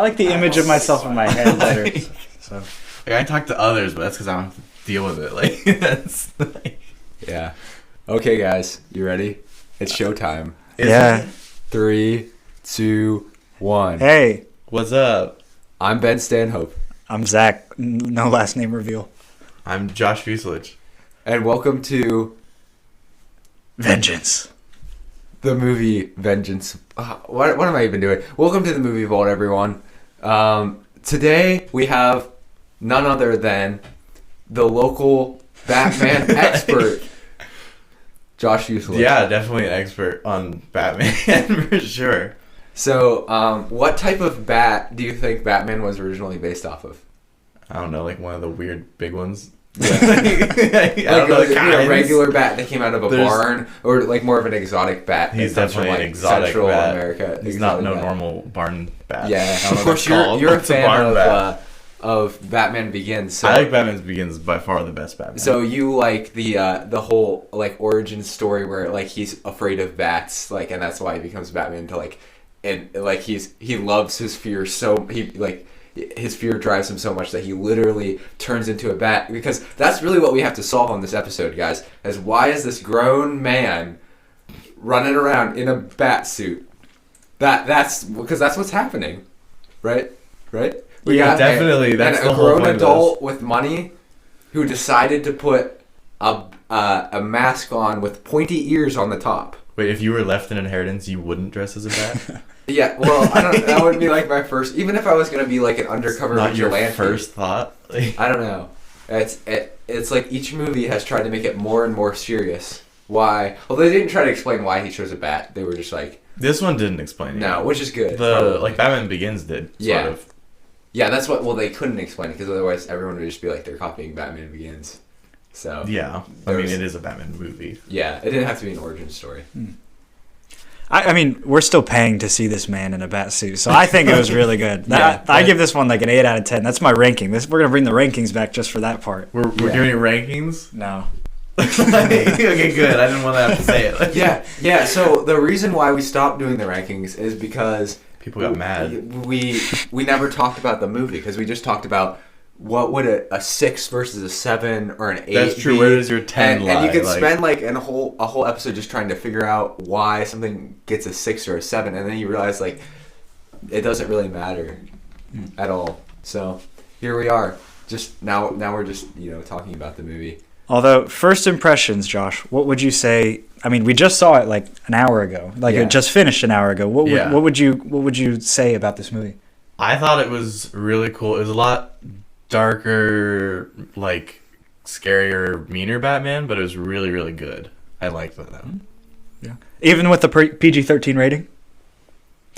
I like the image of myself in my head better. So Like, I talk to others, but that's because I don't have to deal with it. Like, that's like... Yeah. Okay, guys, you ready? It's showtime. yeah. 3, 2, 1. Hey, What's up? I'm Ben Stanhope, I'm Zach. No last name reveal. I'm Josh Vucelich. and welcome to Vengeance. the movie Vengeance. What am I even doing? Welcome to the movie vault, everyone. Today we have none other than the local Batman expert, Josh Vucelich. Yeah, definitely an expert on Batman for sure. So, what type of bat do you think Batman was originally based off of? I don't know, like one of the weird big ones. Yeah. I don't know the a kinds. regular bat that came out of a There's- barn, or like more of an exotic bat. He's that comes from, definitely like, an exotic Central bat. America. He's not exotic no bat. normal barn bat. Yeah, I don't know of what course that's called. you're a It's a fan barn bat. of Batman Begins. So, I like Batman Begins by far the best Batman. so you like the whole like origin story where like he's afraid of bats, like, and that's why he becomes Batman to like, and like he loves his fear so his fear drives him so much that he literally turns into a bat, because that's really what we have to solve on this episode, guys, is why is this grown man running around in a bat suit? That's because that's what's happening, right? We Yeah, got definitely, that's a the whole grown point of adult with money who decided to put a mask on with pointy ears on the top. Wait, if you were left an inheritance, you wouldn't dress as a bat? Yeah, well, I don't. That would be like my first. Even if I was gonna be like an undercover Not your vigilante, first thought? Like, I don't know. It's like each movie has tried to make it more and more serious. Why? Well, they didn't try to explain why he chose a bat. They were just like, this one didn't explain it. no, which is good. Like Batman Begins did, Yeah. sort of. Yeah, that's what. Well, they couldn't explain it because otherwise everyone would just be like they're copying Batman Begins. So Yeah, I mean, it is a Batman movie. yeah, it didn't have to be an origin story. I mean, we're still paying to see this man in a bat suit, so I think it was really good. Yeah, I give this one like an 8 out of 10. That's my ranking. We're gonna bring the rankings back just for that part. We're Yeah. doing rankings? No. Okay, good. I didn't want to have to say it. Yeah. So the reason why we stopped doing the rankings is because People got mad. We never talked about the movie because we just talked about what would a 6 versus a 7 or an 8. That's true. be. Where does your 10 lie? And you could Like- spend like a whole episode just trying to figure out why something gets a 6 or a 7, and then you realize like it doesn't really matter at all. So here we are. Just now we're just talking about the movie. Although, first impressions, Josh, what would you say? I mean, we just saw it like an hour ago. Like Yeah. it just finished an hour ago. What Yeah. would you say about this movie? I thought it was really cool. It was a lot darker, like scarier, meaner Batman, but it was really, really good. I liked that. Yeah. Even with the PG-13 rating?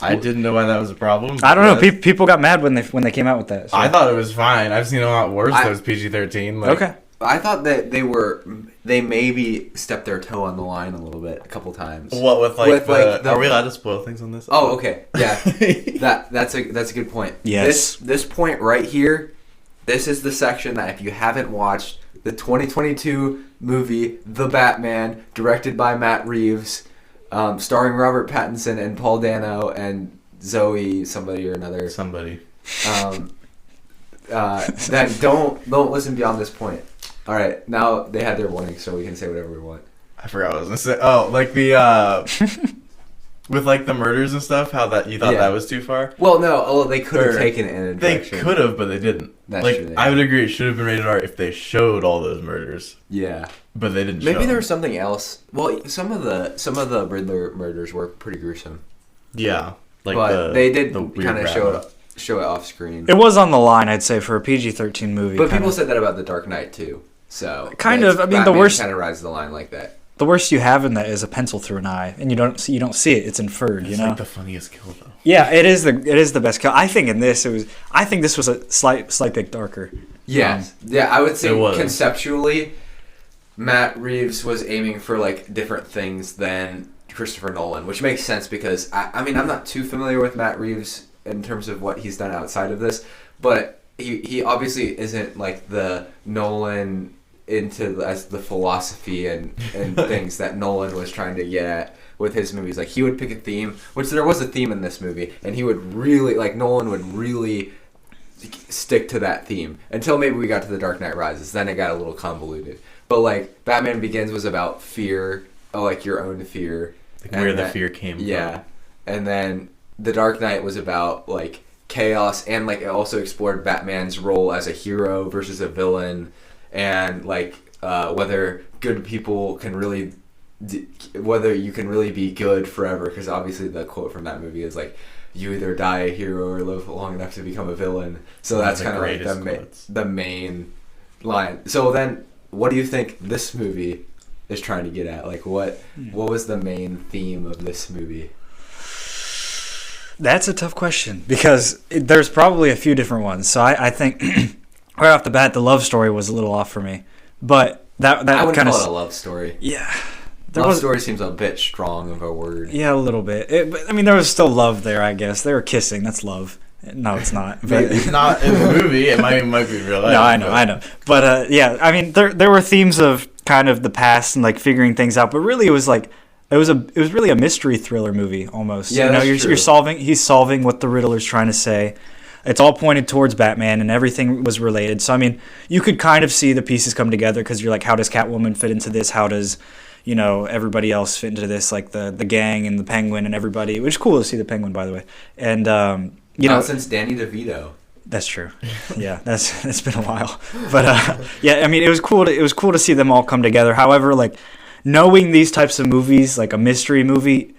I didn't know why that was a problem. I don't know. but People got mad when they came out with that. So. I thought it was fine. I've seen a lot worse I- that was PG-13. Like, Okay. I thought that they maybe stepped their toe on the line a little bit a couple times. What with like With, like, the- Are we allowed to spoil things on this? Oh, okay. Yeah. That's a good point. Yes. This point right here, this is the section that if you haven't watched the 2022 movie The Batman, directed by Matt Reeves, starring Robert Pattinson and Paul Dano and Zoe somebody or another. Somebody. That don't listen beyond this point. All right, now they had their warning, so we can say whatever we want. I forgot what I was gonna say. Oh, like the with like the murders and stuff. How that you thought Yeah. that was too far? Well, no, they could have Or- taken it in a They direction. could have, but they didn't. That's like true, they I would agree, it should have been rated R if they showed all those murders, Yeah. but they didn't. Maybe show there was them. something else. Well, some of the Riddler murders were pretty gruesome, Yeah, like but they did the weird kind of rabbit. show it off screen. It was on the line, I'd say, for a PG-13 movie. But kinda. people said that about The Dark Knight too. So Kind of, I mean, the worst- kind of rides the line like that. The worst you have in that is a pencil through an eye, and you don't see it. It's inferred. It's You know. like the funniest kill though. Yeah, it is the best kill. I think in this I think this was a slight bit darker. Yeah, I would say It was. conceptually, Matt Reeves was aiming for like different things than Christopher Nolan, which makes sense because I mean I'm not too familiar with Matt Reeves in terms of what he's done outside of this, but he obviously isn't like the Nolan into as the philosophy and things that Nolan was trying to get at with his movies. Like he would pick a theme, which there was a theme in this movie, and he would really like Nolan would really stick to that theme until maybe we got to The Dark Knight Rises. Then it got a little convoluted. But like Batman Begins was about fear, like your own fear, like where the fear came from. Yeah, and then The Dark Knight was about like chaos, and like it also explored Batman's role as a hero versus a villain, and like whether good people can really whether you can really be good forever, because obviously the quote from that movie is like, you either die a hero or live long enough to become a villain. So that's kind of like the main line. So then what do you think this movie is trying to get at? Like what was the main theme of this movie? That's a tough question because there's probably a few different ones. So I think right off the bat, the love story was a little off for me. But that I wouldn't kind call it a love story. Yeah. Love story seems a bit strong of a word. Yeah, a little bit. But, I mean, there was still love there, I guess. They were kissing. That's love. No, it's not. But it's not in the movie. It might be real life. No, I know. But yeah, I mean, there were themes of kind of the past and like figuring things out. But really, it was really a mystery thriller movie almost. Yeah, that's true. He's solving what the Riddler's trying to say. It's all pointed towards Batman, and everything was related. So I mean, you could kind of see the pieces come together because you're like, how does Catwoman fit into this? How does everybody else fit into this, like the gang and the Penguin and everybody, which is cool to see the Penguin, by the way. And since Danny DeVito. That's true. Yeah, it's been a while, but yeah, I mean, it was cool to see them all come together. However, like knowing these types of movies, like a mystery movie,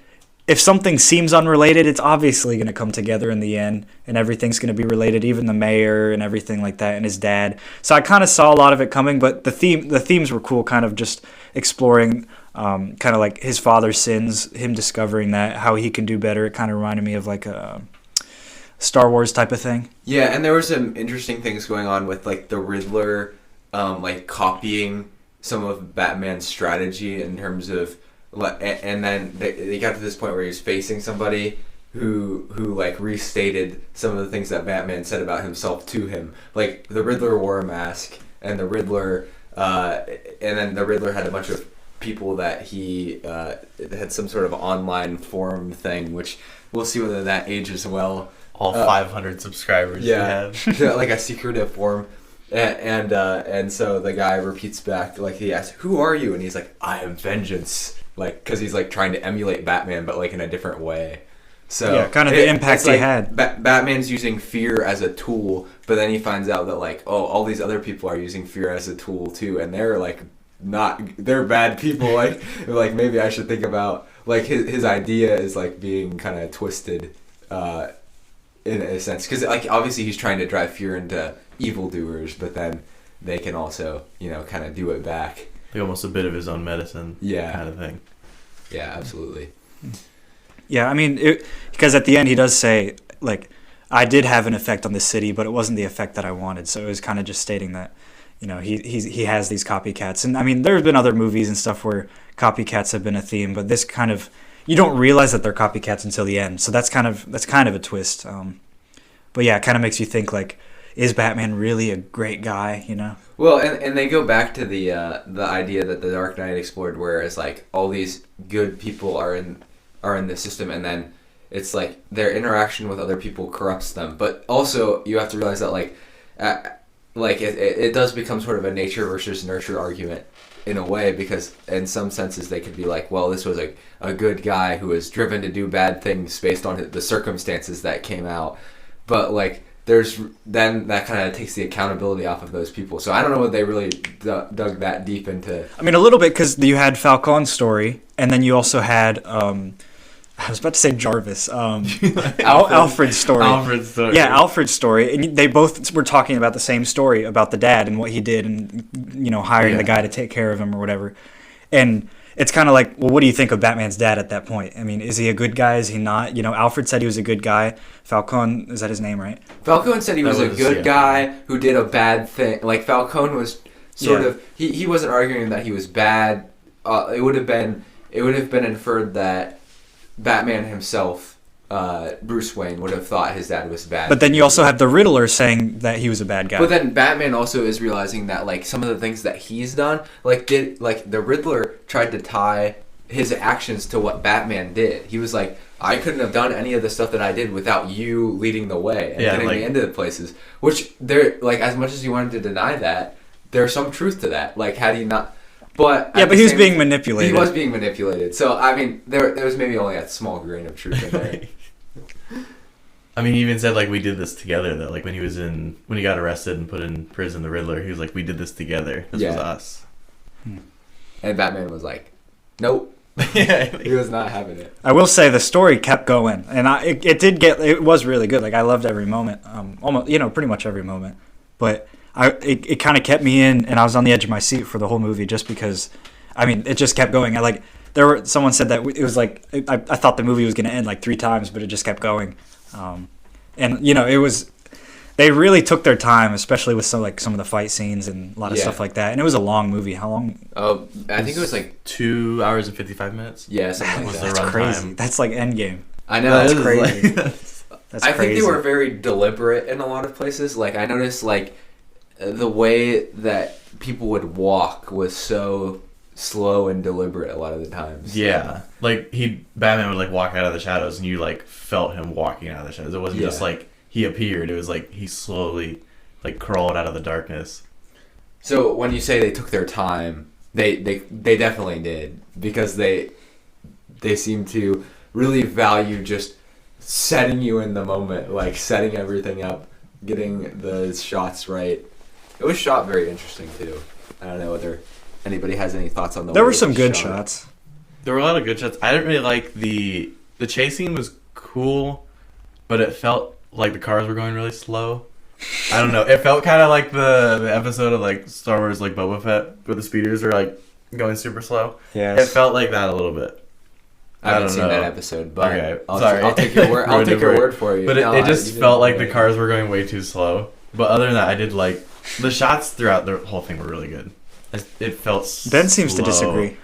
if something seems unrelated, it's obviously going to come together in the end, and everything's going to be related, even the mayor and everything like that, and his dad. So I kind of saw a lot of it coming, but the themes were cool, kind of just exploring kind of like his father's sins, him discovering that, how he can do better. It kind of reminded me of like a Star Wars type of thing. Yeah, and there were some interesting things going on with like the Riddler like copying some of Batman's strategy in terms of, and then they got to this point where he was facing somebody who like restated some of the things that Batman said about himself to him. Like the Riddler wore a mask, and the Riddler then the Riddler had a bunch of people that he had some sort of online forum thing, which we'll see whether that ages well. All 500 subscribers you have. Like a secretive forum. And so the guy repeats back, like he asks, "Who are you?" And he's like, "I am vengeance." Like, because he's like trying to emulate Batman, but like in a different way. So yeah, kind of the impact he had. Batman's using fear as a tool, but then he finds out that like, oh, all these other people are using fear as a tool too, and they're like they're bad people. Like maybe I should think about like his idea is like being kind of twisted, in a sense, because like obviously he's trying to drive fear into evildoers, but then they can also kind of do it back. Like almost a bit of his own medicine, kind of thing. Yeah, absolutely. Yeah, I mean, because at the end he does say, like, I did have an effect on the city, but it wasn't the effect that I wanted. So it was kind of just stating that, he has these copycats. And I mean, there's been other movies and stuff where copycats have been a theme, but this kind of, you don't realize that they're copycats until the end. So that's kind of a twist. But yeah, it kind of makes you think, like, is Batman really a great guy, Well, and they go back to the idea that the Dark Knight explored, where it's like all these good people are in the system, and then it's like their interaction with other people corrupts them. But also you have to realize that it does become sort of a nature versus nurture argument in a way, because in some senses they could be like, well, this was a good guy who was driven to do bad things based on the circumstances that came out, but like then that kind of takes the accountability off of those people. So I don't know what they really dug that deep into. I mean, a little bit, because you had Falcon's story, and then you also had, I was about to say Jarvis, Alfred's story. Alfred's story. Yeah, Alfred's story. And they both were talking about the same story, about the dad and what he did, and, hiring the guy to take care of him or whatever. And it's kind of like, well, what do you think of Batman's dad at that point? I mean, is he a good guy? Is he not? Alfred said he was a good guy. Falcone, is that his name, right? Falcone said he was a good guy who did a bad thing. Like, Falcone was sort of, he wasn't arguing that he was bad. It would have been inferred that Batman himself, Bruce Wayne, would have thought his dad was bad. But then you also have the Riddler saying that he was a bad guy. But then Batman also is realizing that like some of the things that he's done, like the Riddler tried to tie his actions to what Batman did. He was like, I couldn't have done any of the stuff that I did without you leading the way and getting me into the places. Which there, like, as much as you wanted to deny that, there's some truth to that. Like, had he not, but yeah, but he was being manipulated. He was being manipulated. So I mean, there was maybe only a small grain of truth in there. I mean, he even said, like, we did this together, though. Like, when he got arrested and put in prison, the Riddler, he was like, we did this together. This was us. And Batman was like, nope. Yeah, He was not having it. I will say the story kept going, and it was really good. Like, I loved every moment, almost, pretty much every moment. But it kind of kept me in, and I was on the edge of my seat for the whole movie just because, I mean, it just kept going. Someone said that it was like, I thought the movie was going to end like 3 times, but it just kept going. And it was, they really took their time, especially with some of the fight scenes and a lot of stuff like that. And it was a long movie. How long? I think it was like 2 hours and 55 minutes. Yeah, something like that. That's crazy. That's like Endgame. I know. That's crazy. That's I crazy. think they were very deliberate in a lot of places. Like, I noticed, like, the way that people would walk was so slow and deliberate a lot of the times. Yeah. Like, Batman would, like, walk out of the shadows, and you, like, felt him walking out of the shadows. It wasn't just, like, he appeared. It was, like, he slowly, like, crawled out of the darkness. So, when you say they took their time, they definitely did. Because they seem to really value just setting you in the moment. Like, setting everything up, getting the shots right. It was shot very interesting, too. I don't know whether anybody has any thoughts on the way There were some it was good shot. shots. There were a lot of good shots. I didn't really like the chase scene was cool, but it felt like the cars were going really slow. I don't know. It felt kind of like the episode of, like, Star Wars, like, Boba Fett, where the speeders were, like, going super slow. Yeah. It felt like that a little bit. I haven't don't seen know. that episode, but Okay, I'll take your word. I'll take your word for you. But No, it just you felt like didn't the cars were going way too slow. But other than that, I did like the shots throughout the whole thing were really good. It felt Ben seems to slow. disagree.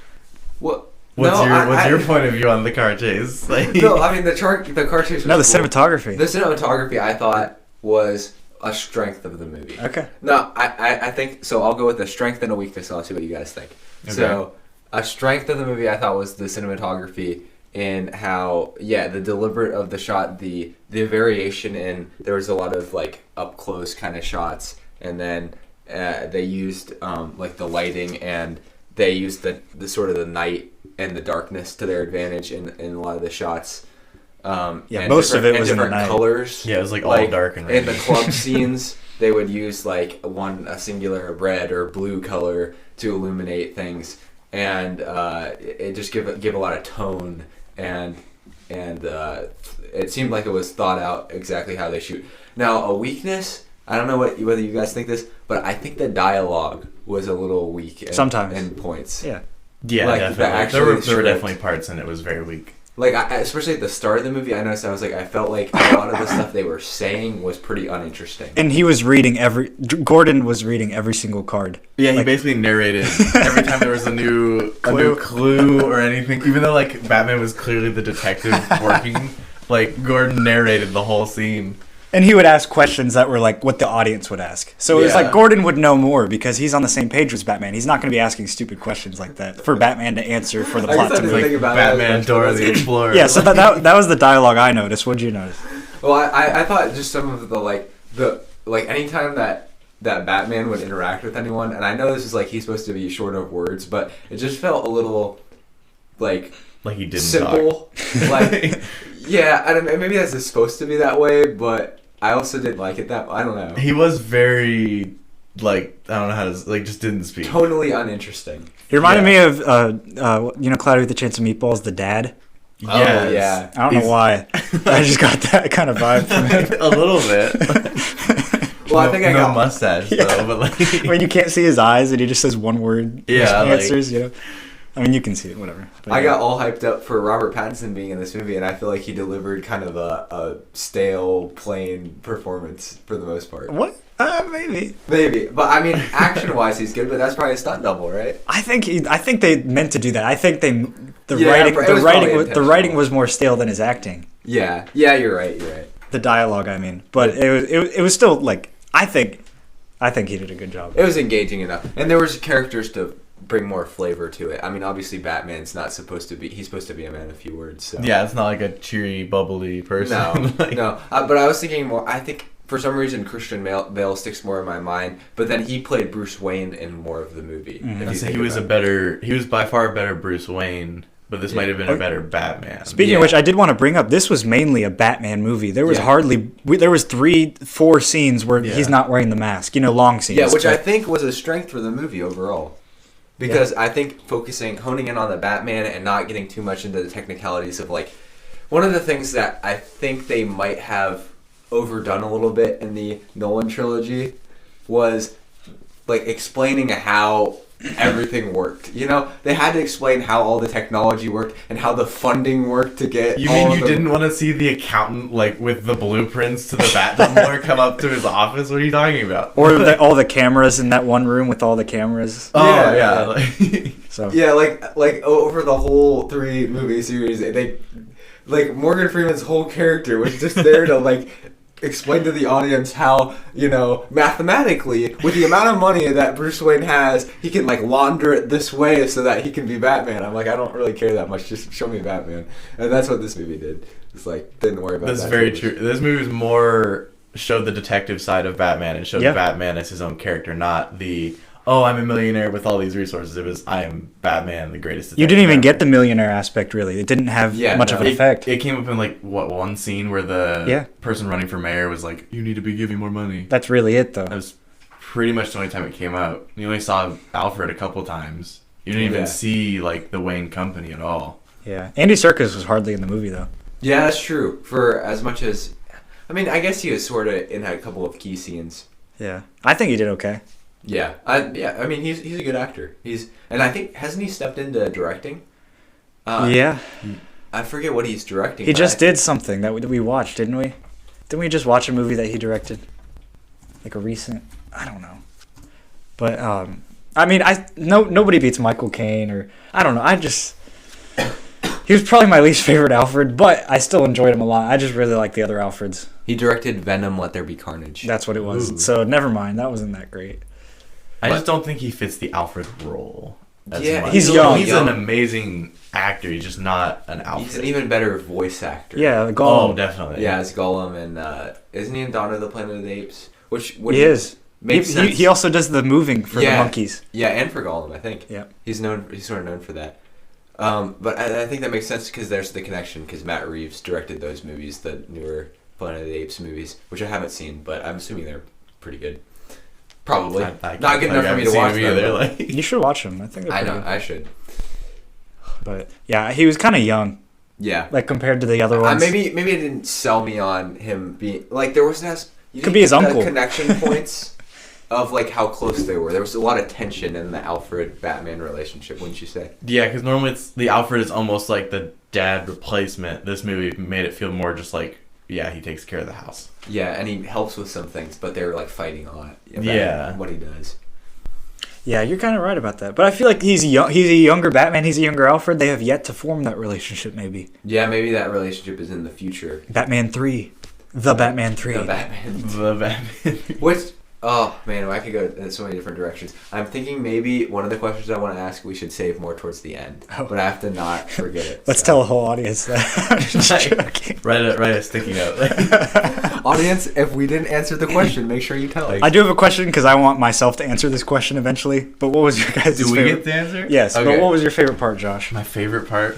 What? What's your point of view on the car chase? Like, No, I mean the car chase was No, the cool. cinematography. The cinematography I thought was a strength of the movie. Okay. No, I think so. I'll go with a strength and a weakness. And I'll see what you guys think. Okay. So, a strength of the movie I thought was the cinematography and how the deliberate of the shot, the variation in there was a lot of like up close kind of shots, and then they used like the lighting and they used the sort of the night and the darkness to their advantage in a lot of the shots. Most of it was in the night. Colors. Yeah, it was like all dark and in rainy. the club scenes, they would use like a singular red or blue color to illuminate things, and it just give a lot of tone, and it seemed like it was thought out exactly how they shoot. Now, a weakness, I don't know whether you guys think this, but I think the dialogue was a little weak sometimes in points. Yeah. Yeah, like, definitely. There were definitely parts and it was very weak. Like, especially at the start of the movie, I noticed I felt like a lot of the stuff they were saying was pretty uninteresting. And he was reading Gordon was reading every single card. Yeah, he basically narrated every time there was a new clue or anything. Even though, like, Batman was clearly the detective working, like, Gordon narrated the whole scene. And he would ask questions that were like what the audience would ask. So it was like Gordon would know more because he's on the same page with Batman. He's not going to be asking stupid questions like that for Batman to answer for the plot to move. Think about Batman, Dora the Explorer. Yeah, so that was the dialogue I noticed. What did you notice? Well, I thought just some of the anytime that Batman would interact with anyone, and I know this is like he's supposed to be short of words, but it just felt a little like he didn't simple. talk. Like, yeah, I don't know. Maybe that's supposed to be that way, but I also didn't like it that. I don't know. He was very like, I don't know how to, like, just didn't speak. Totally uninteresting. He reminded me of Cloudy with the Chance of Meatballs, the dad. Yes. Oh yeah. I don't know why. I just got that kind of vibe from him. A little bit. Well, I think I got mustache though, but like when you can't see his eyes and he just says one word answers, I mean, you can see it, whatever. But I got all hyped up for Robert Pattinson being in this movie, and I feel like he delivered kind of a stale, plain performance for the most part. What? Maybe. Maybe, but I mean, action-wise, he's good. But that's probably a stunt double, right? I think they meant to do that. I think the probably writing was more stale than his acting. Yeah, you're right. The dialogue, I mean, but it was still like I think he did a good job. It was engaging enough, and there was characters to bring more flavor to it. I mean, obviously Batman's not supposed to be, he's supposed to be a man of few words. So. Yeah, it's not like a cheery, bubbly person. No, like, no. But I was thinking more, I think for some reason Christian Bale sticks more in my mind, but then he played Bruce Wayne in more of the movie. He was by far a better Bruce Wayne, but this might have been a better Batman. Speaking of which, I did want to bring up, this was mainly a Batman movie. There was there was 3-4 scenes where he's not wearing the mask, long scenes. Yeah, which I think was a strength for the movie overall. Because I think honing in on the Batman and not getting too much into the technicalities of like, one of the things that I think they might have overdone a little bit in the Nolan trilogy was like explaining how everything worked. They had to explain how all the technology worked and how the funding worked to get. You mean you didn't want to see the accountant like with the blueprints to the Bat-Tumbler come up to his office? What are you talking about? Or all the cameras in that one room with all the cameras. Oh yeah. So yeah, like over the whole 3 movie series, they like Morgan Freeman's whole character was just there to like explain to the audience how, mathematically, with the amount of money that Bruce Wayne has, he can like launder it this way so that he can be Batman. I'm like, I don't really care that much. Just show me Batman. And that's what this movie did. It's like, didn't worry about that. That's very true. This movie was more showed the detective side of Batman and showed Batman as his own character, not the, I'm a millionaire with all these resources. It was, I am Batman, the greatest detective. You didn't even get the millionaire aspect, really. It didn't have much of an effect. It came up in, like, one scene where the person running for mayor was like, you need to be giving more money. That's really it, though. That was pretty much the only time it came out. You only saw Alfred a couple times. You didn't even see, like, the Wayne Company at all. Yeah. Andy Serkis was hardly in the movie, though. Yeah, that's true. For as much as... I mean, I guess he was sort of in a couple of key scenes. Yeah. I think he did okay. Yeah, I mean, he's a good actor. And I think, hasn't he stepped into directing? Yeah. I forget what he's directing. He just did something that we watched, didn't we? Didn't we just watch a movie that he directed? Like a recent... I don't know. But, I mean, nobody beats Michael Caine, or... I don't know, he was probably my least favorite Alfred, but I still enjoyed him a lot. I just really like the other Alfreds. He directed Venom, Let There Be Carnage. That's what it was. Ooh. So, never mind. That wasn't that great. I just don't think he fits the Alfred role. Yeah, he's young. He's an amazing actor. He's just not an Alfred. He's an even better voice actor. Yeah, Gollum. Oh, definitely. Yeah, it's Gollum, and isn't he in Dawn of the Planet of the Apes? He is. Makes sense. He also does the moving for the monkeys. Yeah, and for Gollum, I think. Yeah. He's sort of known for that. But I think that makes sense because there's the connection because Matt Reeves directed those movies, the newer Planet of the Apes movies, which I haven't seen, but I'm assuming they're pretty good. Probably. Not good enough for me to watch them. Either, You should watch them. I think they're pretty good. I should. But yeah, he was kind of young. Yeah. Like compared to the other ones. Maybe it didn't sell me on him being like there was this. Could be his uncle. Connection points of like how close they were. There was a lot of tension in the Alfred Batman relationship, wouldn't you say? Yeah, because normally the Alfred is almost like the dad replacement. This movie made it feel more just like he takes care of the house. Yeah, and he helps with some things, but they're like fighting a lot. About what he does. Yeah, you're kind of right about that. But I feel like he's a younger Batman. He's a younger Alfred. They have yet to form that relationship, maybe. Yeah, maybe that relationship is in the future. Batman 3. The Batman 3. The Batman 3. Which, oh man, I could go in so many different directions. I'm thinking maybe one of the questions I want to ask we should save more towards the end. But I have to not forget it. Let's tell the whole audience that. Write a sticky note. Audience, if we didn't answer the question, make sure you tell us. I do have a question because I want myself to answer this question eventually. But what was your guys' favorite? Do we get the answer? Yes, okay. But what was your favorite part, Josh? My favorite part?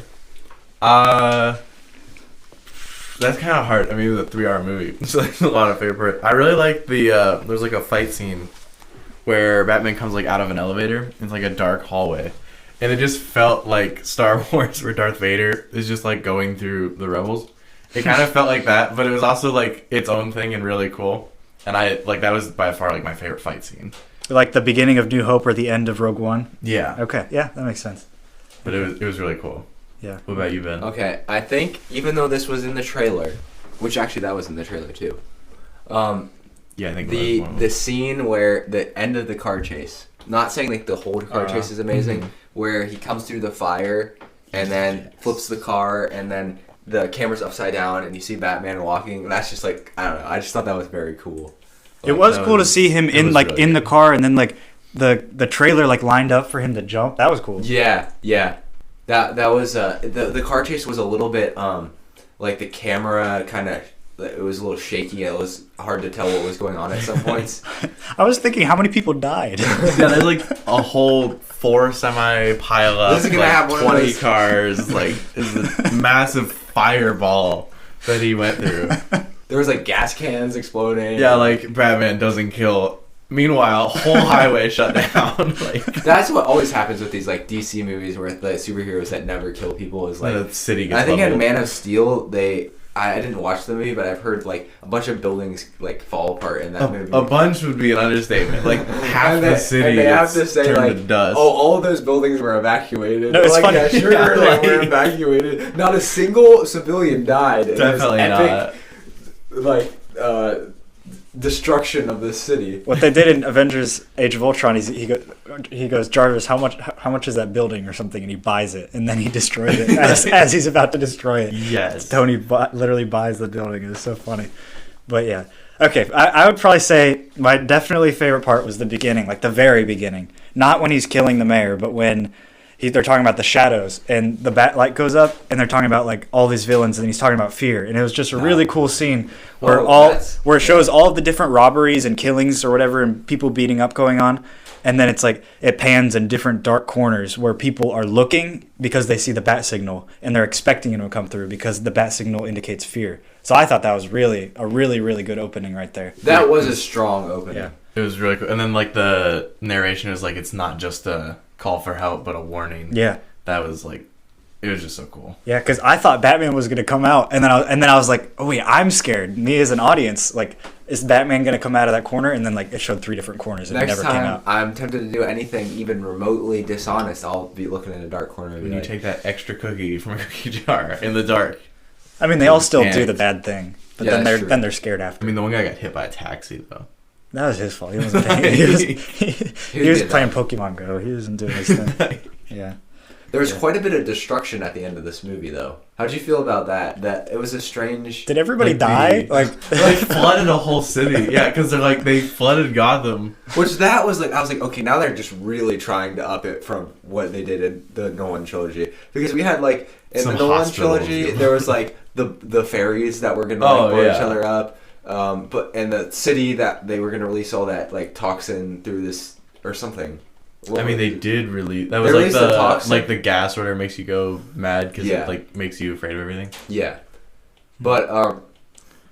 That's kind of hard. I mean, it was a 3-hour movie, so there's a lot of favorite. I really like the, there's like a fight scene where Batman comes like out of an elevator. It's like a dark hallway. And it just felt like Star Wars where Darth Vader is just like going through the rebels. It kind of felt like that, but it was also like its own thing and really cool. And that was by far like my favorite fight scene. Like the beginning of New Hope or the end of Rogue One? Yeah. Okay, yeah, that makes sense. But it was really cool. Yeah. What about you, Ben? Okay, I think even though this was in the trailer, which actually that was in the trailer too. Yeah, I think the scene where the end of the car chase. Not saying like the whole car chase is amazing, where he comes through the fire and then flips the car and then the camera's upside down and you see Batman walking. That's just like I don't know. I just thought that was very cool. It was cool to see him in the car and then like the trailer like lined up for him to jump. That was cool. Yeah. That was the car chase was a little bit like the camera kind of, it was a little shaky. It was hard to tell what was going on at some points. I was thinking, how many people died? Yeah, there's like a whole 4 semi pile up. This is gonna like have one of 20 those- cars. Like, is a massive fireball that he went through. There was like gas cans exploding. Yeah, like Batman doesn't kill. Meanwhile, whole highway shut down. Like, That's what always happens with these like DC movies where the superheroes that never kill people is like. the city gets I think in leveled. Man of Steel I didn't watch the movie, but I've heard like a bunch of buildings like fall apart in that movie. A bunch would be an understatement. Like half And the city and they have is to say turned like, to dust. oh, all of those buildings were evacuated. No, it's like, funny. Yeah, sure, Yeah, they were like- evacuated. Not a single civilian died. In Definitely this not. epic, like destruction of this city. What they did in Avengers: Age of Ultron, he goes, Jarvis, how much is that building or something, and he buys it, and then he destroys it as he's about to destroy it. Yes. Tony literally buys the building. It was so funny, but yeah. Okay, I would probably say my definitely favorite part was the beginning, like the very beginning, not when he's killing the mayor, but when they're talking about the shadows and the bat light goes up and they're talking about like all these villains and he's talking about fear, and it was just a really cool scene where where it shows all of the different robberies and killings or whatever and people beating up going on, and then it's like it pans in different dark corners where people are looking because they see the bat signal and they're expecting him to come through because the bat signal indicates fear. So I thought that was really really good opening right there. That was a strong opening. Yeah. It was really cool. And then like the narration was like, it's not just a call for help, but a warning. Yeah. That was like, it was just so cool. Yeah, because I thought Batman was gonna come out, and then I was like, oh wait, I'm scared. Me as an audience, like, is Batman gonna come out of that corner? And then like it showed 3 different corners, and it Next never came time out. I'm tempted to do anything even remotely dishonest, I'll be looking in a dark corner and be When you like, take that extra cookie from a cookie jar in the dark. I mean, they all still do Panicked. the bad thing, but Yeah, then that's true. they're scared I after. mean, the one guy got hit by a taxi though. That was his fault. He wasn't paying. He was did playing that? Pokemon Go. He wasn't doing his thing. Yeah. There was quite a bit of destruction at the end of this movie, though. How'd you feel about that? That it was a strange. Did everybody Like die? the- Like, They flooded a whole city. Yeah, because they flooded Gotham. Which that was like, I was like, okay, now they're just really trying to up it from what they did in the Nolan trilogy. Because we had like in Some the Nolan hospitals, trilogy, yeah. there was like the ferries that were gonna Oh, like blow yeah. each other up. But in the city that they were gonna release all that like toxin through this or something. I mean, they did release. That was They like released the the toxin. the gas or whatever makes you go mad because Yeah. it like makes you afraid of everything. Yeah, but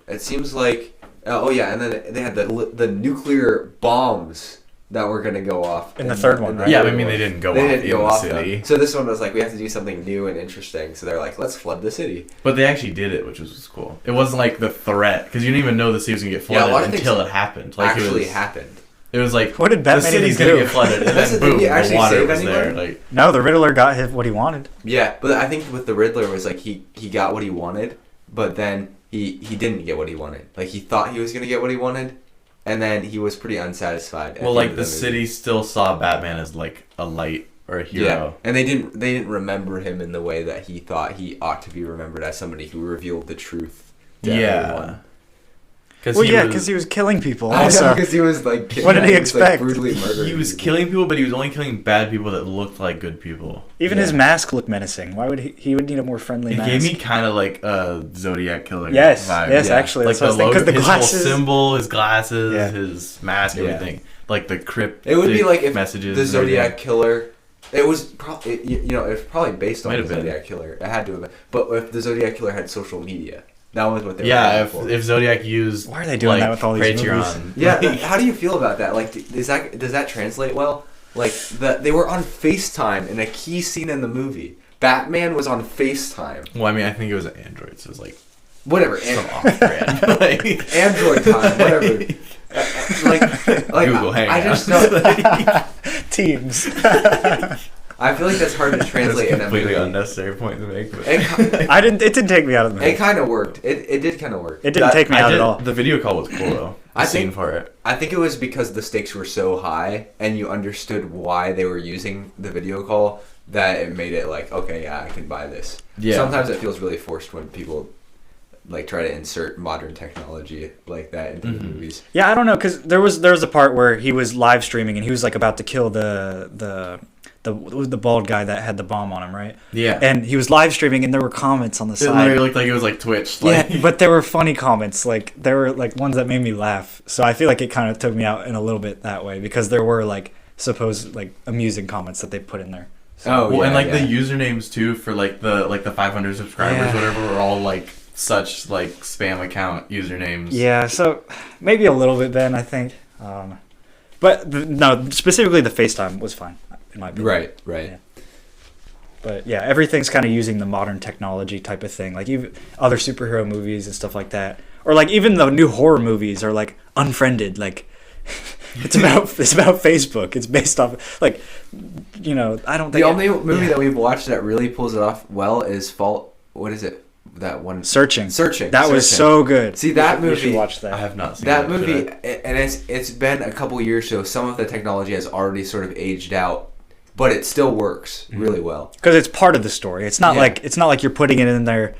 it seems like and then they had the nuclear bombs that were gonna go off In the third one, right? Yeah, I mean they didn't go off in the city, though. So this one was like, we have to do something new and interesting. So they're like, let's flood the city. but they actually did it, which was cool. It wasn't like the threat because you didn't even know the city was gonna get Yeah, a lot flooded of until things it happened. Like Actually it was, happened. It was like What did Batman the city's even gonna do? get flooded, and That's then the thing, boom, he the actually water saved was there. anyone? Like no, the Riddler got what he wanted. Yeah, but I think with the Riddler was like he got what he wanted, but then he didn't get what he wanted. Like he thought he was gonna get what he wanted, and then he was pretty unsatisfied. at well, the like end of the movie. city still saw Batman as like a light or a hero. Yeah, and they didn't remember him in the way that he thought he ought to be remembered as somebody who revealed the truth to everyone. Well, yeah, because he was killing people. I know, Also, because he was like, What did he was, like, expect? brutally murdering He was people. killing people, but he was only killing bad people that looked like good people. even his mask looked menacing. Why would he would need a more friendly It mask? gave me kind of like a Zodiac killer Yes, vibe. yes, Yeah. actually, Like that's the what I was thinking. logo, Because the his glasses. whole symbol, his glasses, Yeah. his mask, Yeah. everything. Like the cryptic It would be like if messages. the and Zodiac everything. killer. It was probably it's probably based on Might the have been. Zodiac killer. It had to have been. But if the Zodiac killer had social media, that was what they were Yeah, going for. if Zodiac used Why are they doing that with all these Patreon, Yeah, how do you feel about that? Like, does that translate well? Like, they were on FaceTime in a key scene in the movie. Batman was on FaceTime. Well, I mean, I think it was an Android, so it was like Whatever. some off-brand. Like, Android time, whatever. Like Google I just Hangouts. don't. Teams. I feel like that's hard to That's translate a in a completely movie. unnecessary point to make. But It It didn't take me out of the movie. kind of worked. It did kind of work. It didn't take me out at all. The video call was cool though. The I scene think- for it. I think it was because the stakes were so high and you understood why they were using the video call that it made it like, okay, yeah, I can buy this. Yeah. Sometimes it feels really forced when people like try to insert modern technology like that into the movies. Yeah, I don't know, because there was a part where he was live streaming and he was like about to kill the bald guy that had the bomb on him, right? Yeah. And he was live streaming and there were comments on the It side. literally looked like it was like Twitch. Like. Yeah, but there were funny comments. Like there were like ones that made me laugh. So I feel like it kind of took me out in a little bit that way because there were like supposed like amusing comments that they put in there. So, and like the usernames too for like the 500 subscribers, whatever, were all like such like spam account usernames. Yeah, so maybe a little bit, Ben. I think, but no, specifically the FaceTime was fine in my opinion. Right. Yeah. But yeah, everything's kind of using the modern technology type of thing, like even other superhero movies and stuff like that, or like even the new horror movies are like Unfriended, like. It's about Facebook. It's based off like, you know, I don't think the only movie that we've watched that really pulls it off well is What is it? That one. Searching. That was so good. See that movie. You should watch that. I have not seen that movie, and it's been a couple years, so some of the technology has already sort of aged out, but it still works really well because it's part of the story. It's not like you're putting it in there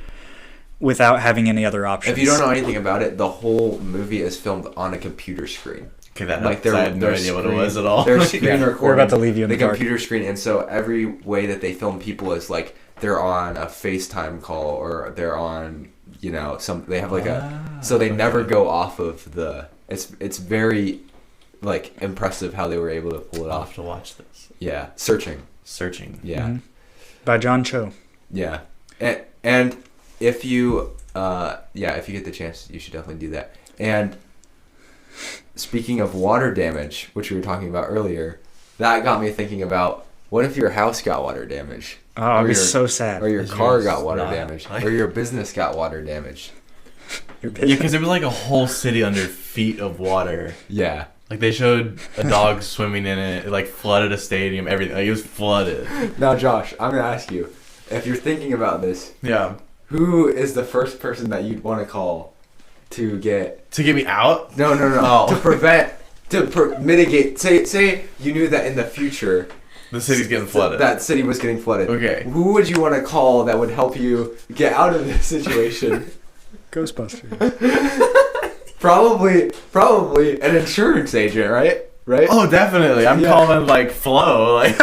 without having any other options. If you don't know anything about it, the whole movie is filmed on a computer screen. Okay, I had no idea what it was at all. Their screen recording. We're about to leave you in the the dark. computer screen, and so every way that they film people is like they're on a FaceTime call or they're on, you know, they have like so they never go off of the. It's very like impressive how they were able to pull it off. I'll have to watch this. Yeah, Searching. Yeah. Mm-hmm. By John Cho. Yeah, and if you if you get the chance, you should definitely do that. And speaking of water damage, which we were talking about earlier, that got me thinking about what if your house got water damage? Oh, it'd be so sad. Or your car got water damage. Or your business got water damage. Yeah, because it was like a whole city under feet of water. Yeah. Like they showed a dog swimming in it. It like flooded a stadium. Everything. Like it was flooded. Now, Josh, I'm gonna ask you, if you're thinking about this, who is the first person that you'd want to call to get me out? No. To mitigate. Say you knew that in the future the city's getting flooded. That city was getting flooded. Okay. Who would you want to call that would help you get out of this situation? Ghostbusters. Probably an insurance agent, right? Right? Oh, definitely. I'm calling like Flo. Like.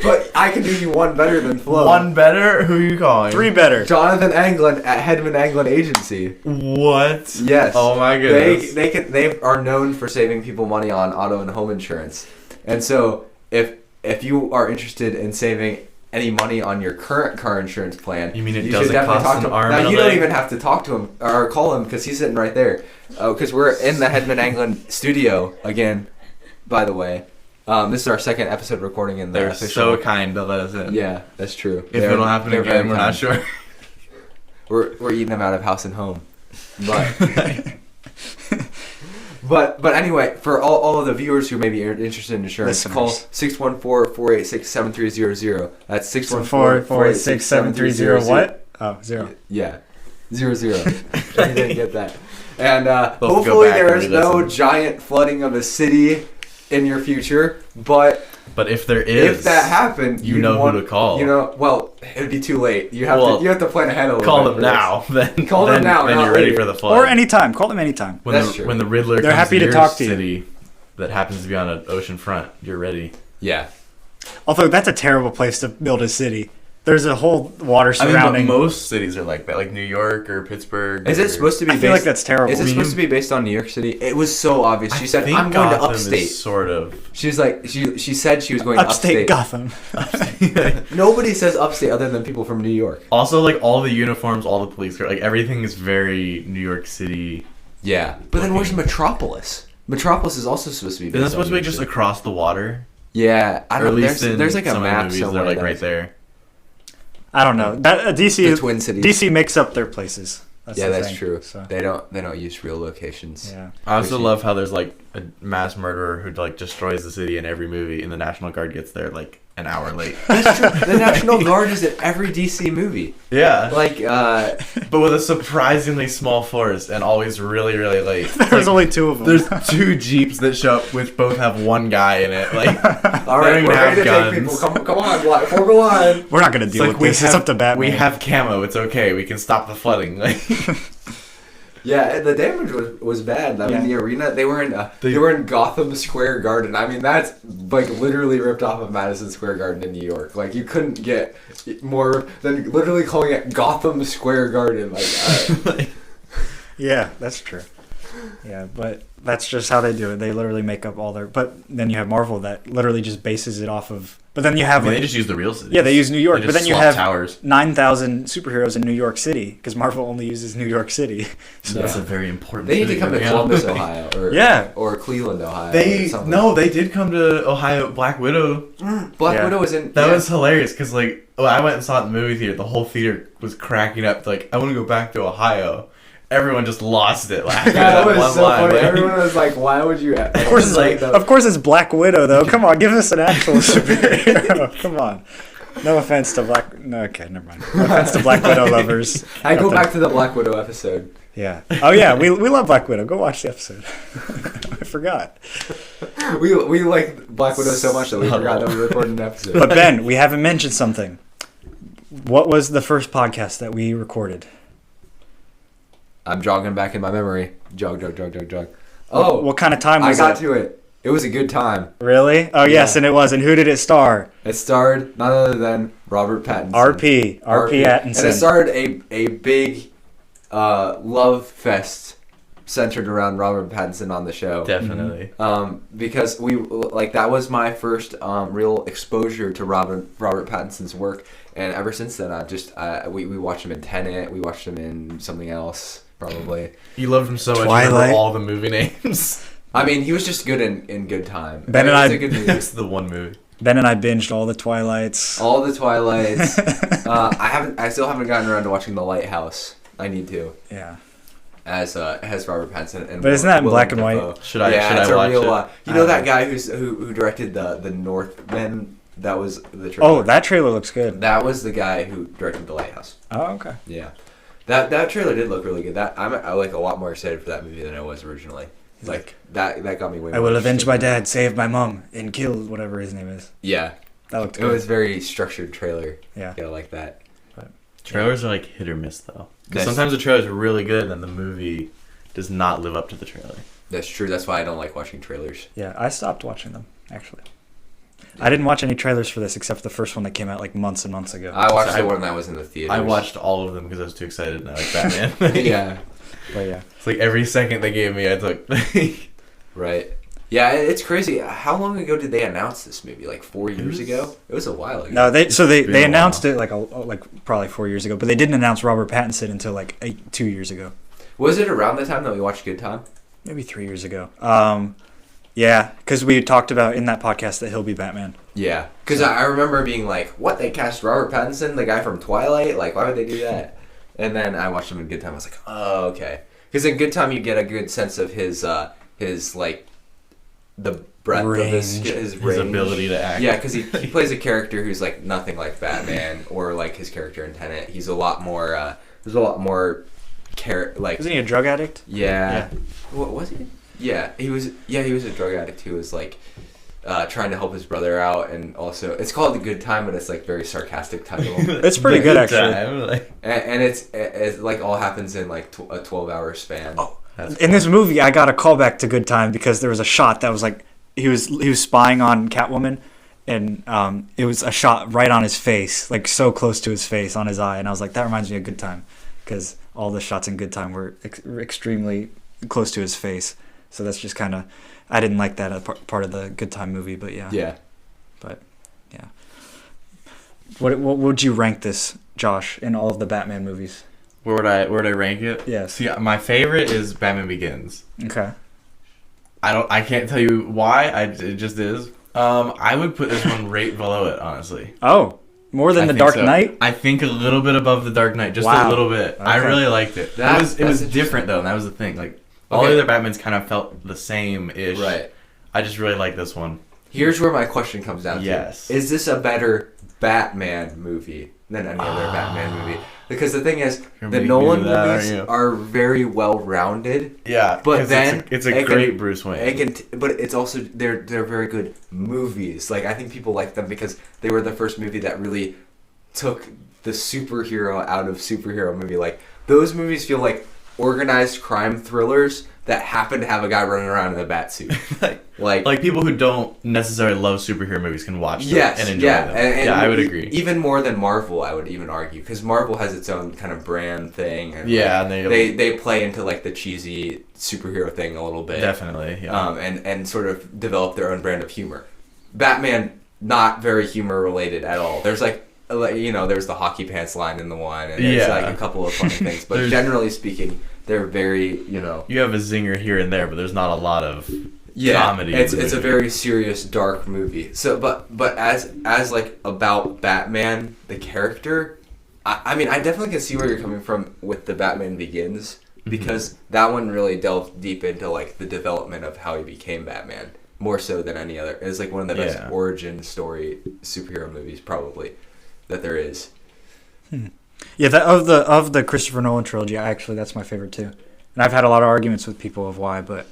But I can do you one better than Flo. One better? Who are you calling? 3 better. Jonathan Anglin at Hedman Anglin Agency. What? Yes. Oh my goodness. They are known for saving people money on auto and home insurance. And so if you are interested in saving any money on your current car insurance plan, you mean it doesn't cost an arm and a leg? You don't even have to talk to him or call him because he's sitting right there. Because we're in the Hedman Anglin studio again, by the way. This is our second episode recording in the They're official. so kind to let us in. Yeah, that's true. If it'll happen again, we're not sure. We're eating them out of house and home. But anyway, for all of the viewers who may be interested in insurance, call 614-486-7300. That's 614-486-7300. What? Oh, 0. Yeah. 00. You didn't get that. And hopefully there is no giant flooding of a city in your future, but if there is, if that happened, you know who to call. You know, well, it'd be too late. You have to plan ahead a little bit. Call them now. Then call them now. Then you're ready for the flood. Or anytime. Call them anytime. When the Riddler they're comes happy to to your talk to you. city that happens to be on an ocean front, you're ready. Yeah. Although that's a terrible place to build a city. There's a whole water surrounding. I mean, but most cities are like that, like New York or Pittsburgh. Is it supposed to be? I feel like that's terrible. Is it supposed to be based on New York City? It was so obvious. She said, "I'm going to upstate." Sort of. She was like, she said she was going to upstate. Gotham. Nobody says upstate other than people from New York. Also, like all the uniforms, all the police, like everything is very New York City. Yeah, but then where's Metropolis? Metropolis is also supposed to be. Isn't it supposed to be just across the water? Yeah, I don't. There's like a map movies, somewhere. They're like right there. I don't know. That DC, the Twin Cities. DC makes up their places. That's true. So. They don't use real locations. Yeah. I also love how there's like a mass murderer who like destroys the city in every movie, and the National Guard gets there like an hour late. That's true. The National Guard is in every DC movie. Yeah. Like, but with a surprisingly small force and always really, really late. There's only 2 of them. There's 2 Jeeps that show up, which both have 1 guy in it. Like, all right, we're ready to take people. Come on, form a line. We're not gonna deal with this. It's up to Batman. We have camo. It's okay. We can stop the flooding. Like, yeah, the damage was bad. I mean, the arena, they were in Gotham Square Garden. I mean, that's like literally ripped off of Madison Square Garden in New York. Like, you couldn't get more than literally calling it Gotham Square Garden. Like, yeah, that's true. Yeah, but that's just how they do it. They literally make up all their. But then you have Marvel that literally just bases it off of. But then you have. they just use the real city. Yeah, they use New York. But then you have towers. 9,000 superheroes in New York City because Marvel only uses New York City. So that's a very important. They need to come to Columbus, Ohio, or Cleveland, Ohio. They did come to Ohio. Black Widow. Black Widow was in. That was hilarious because like I went and saw it in the movie theater. The whole theater was cracking up. Like, I want to go back to Ohio. Everyone just lost it laughing at that was one so line. funny. Like, Everyone was like, "Why would you?" Of course, it's Black Widow though. Come on, give us an actual superhero. Come on. No offense to Black. No, okay, never mind. No offense to Black Widow lovers. I go back to the Black Widow episode. Yeah. Oh yeah, we love Black Widow. Go watch the episode. I forgot. We like Black Widow so much that we forgot that we recorded an episode. But Ben, we haven't mentioned something. What was the first podcast that we recorded? I'm jogging back in my memory. Jog. Oh, what kind of time was it? I got to it. It was a good time. Really? Oh, yes, and it was. And who did it star? It starred none other than Robert Pattinson. RP Attinson. And it starred a big love fest centered around Robert Pattinson on the show. Definitely. Because that was my first real exposure to Robert Pattinson's work, and ever since then we watched him in Tenet, we watched him in something else probably. You loved him so much. Twilight. You remember all the movie names. I mean, he was just good in Good Time. Ben and I. It's the one movie. Ben and I binged all the Twilights. All the Twilights. I still haven't gotten around to watching The Lighthouse. I need to. Yeah. As Robert Pattinson and. But isn't that in black and white? Should I watch it? You know that guy who directed the Northman? That was the trailer. Oh, that trailer looks good. That was the guy who directed The Lighthouse. Oh, okay. Yeah, that trailer did look really good. I'm like a lot more excited for that movie than I was originally. Like that got me way. I will avenge my dad, save my mom, and kill whatever his name is. Yeah, that looked good. It was very structured trailer. Yeah, like that. But, trailers are like hit or miss though. Because sometimes the trailer's really good and the movie does not live up to the trailer. That's true. That's why I don't like watching trailers. Yeah, I stopped watching them actually. I didn't watch any trailers for this except the first one that came out like months and months ago. I watched the one that was in the theater. I watched all of them because I was too excited and I like Batman. Yeah. But yeah. It's like every second they gave me, I took. Right. Yeah, it's crazy. How long ago did they announce this movie? Like 4 years ago? It was a while ago. No, they announced it like probably 4 years ago, but they didn't announce Robert Pattinson until like 2 years ago. Was it around the time that we watched Good Time? Maybe 3 years ago. Yeah, because we talked about in that podcast that he'll be Batman. Yeah, because I remember being like, what, they cast Robert Pattinson, the guy from Twilight? Like, why would they do that? And then I watched him in Good Time. I was like, oh, okay. Because in Good Time, you get a good sense of his like, the breadth range. of his ability to act. Yeah, because he plays a character who's like nothing like Batman or like his character in Tenet. He's a lot more, there's a lot more like... Isn't he a drug addict? Yeah. What was he? Yeah, he was a drug addict who was like trying to help his brother out, and also it's called The Good Time, but it's like very sarcastic title. It's pretty good actually. And it's like all happens in like a 12-hour span. Oh, in this movie, I got a callback to Good Time because there was a shot that was like he was spying on Catwoman, and it was a shot right on his face, like so close to his face on his eye, and I was like, that reminds me of Good Time because all the shots in Good Time were extremely close to his face. So that's just kind of, I didn't like that as part of the Good Time movie, but yeah. Yeah. But, yeah. What would you rank this, Josh, in all of the Batman movies? Where would I rank it? Yeah. See, my favorite is Batman Begins. Okay. I can't tell you why. It just is. I would put this one right below it, honestly. Oh, more than The Dark Knight? I think a little bit above The Dark Knight, just a little bit. Okay. I really liked it. It was different though, and that was the thing. Like, All the other Batmans kind of felt the same-ish. Right. I just really like this one. Here's where my question comes down to. Yes. Is this a better Batman movie than any other Batman movie? Because the thing is, the Nolan movies are very well-rounded. Yeah, but then it's a great Bruce Wayne. But it's also they're very good movies. Like I think people like them because they were the first movie that really took the superhero out of superhero movie. Like those movies feel like organized crime thrillers that happen to have a guy running around in a bat suit. like people who don't necessarily love superhero movies can watch them and enjoy them. And I would agree. Even more than Marvel, I would even argue, because Marvel has its own kind of brand thing. And and they play into like the cheesy superhero thing a little bit. Definitely, yeah. And sort of develop their own brand of humor. Batman, not very humor related at all. There's there's the hockey pants line in the one, and there's like a couple of funny things, but generally speaking, they're very, You have a zinger here and there, but there's not a lot of comedy. It's a very serious, dark movie. So, but as like about Batman, the character, I mean, I definitely can see where you're coming from with the Batman Begins, because that one really delved deep into like the development of how he became Batman, more so than any other. It's like one of the best origin story superhero movies probably that there is. Yeah, of the Christopher Nolan trilogy, actually, that's my favorite too. And I've had a lot of arguments with people of why, but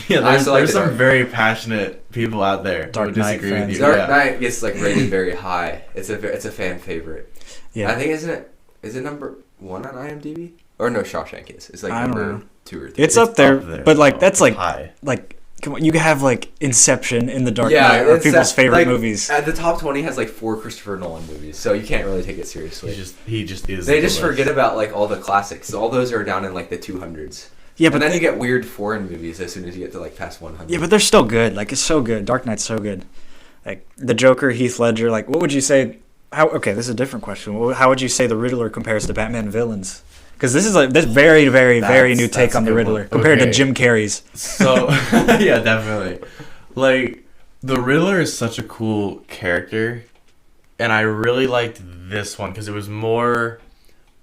there's some very passionate people out there Dark who disagree Knight with you. Dark Knight gets like rated very high. It's a fan favorite. Yeah, I think is it number 1 on IMDb? Or no, Shawshank is. It's like number 2 or 3. It's up there, but like that's like high. Like come on, you have like Inception in the Dark Knight are people's favorite movies. The top 20 has like 4 Christopher Nolan movies, so you can't really take it seriously. He just is. They just forget about like all the classics. All those are down in like the 200s. Yeah, but then you get weird foreign movies as soon as you get to like past 100. Yeah, but they're still good. Like it's so good. Dark Knight's so good. Like the Joker, Heath Ledger. Like what would you say? Okay, this is a different question. How would you say the Riddler compares to Batman villains? Because this is very, very, very new take on the Riddler compared to Jim Carrey's. So, yeah, definitely. Like, the Riddler is such a cool character, and I really liked this one because it was more...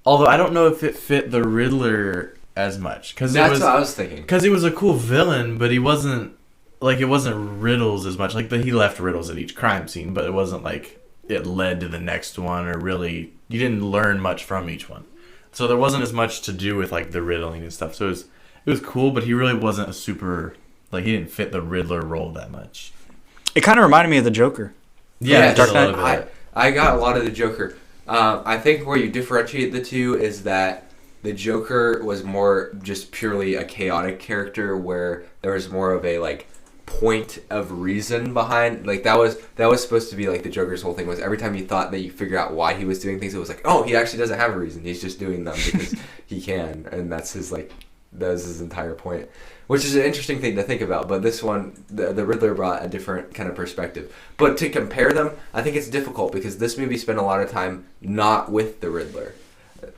Although I don't know if it fit the Riddler as much. That's what I was thinking. Because he was a cool villain, but he wasn't... Like, it wasn't riddles as much. Like, he left riddles at each crime scene, but it wasn't like it led to the next one or really... You didn't learn much from each one. So there wasn't as much to do with like the riddling and stuff. So it was cool, but he really wasn't a super he didn't fit the Riddler role that much. It kind of reminded me of the Joker. Yeah, Dark Knight. I got a lot of the Joker. I think where you differentiate the two is that the Joker was more just purely a chaotic character, where there was more of a like point of reason behind, like that was supposed to be like the Joker's whole thing was every time you thought that you figure out why he was doing things, it was like, oh, he actually doesn't have a reason, he's just doing them because he can, and that's his entire point, which is an interesting thing to think about. But this one, the Riddler brought a different kind of perspective. But to compare them, I think it's difficult because this movie spent a lot of time not with the Riddler,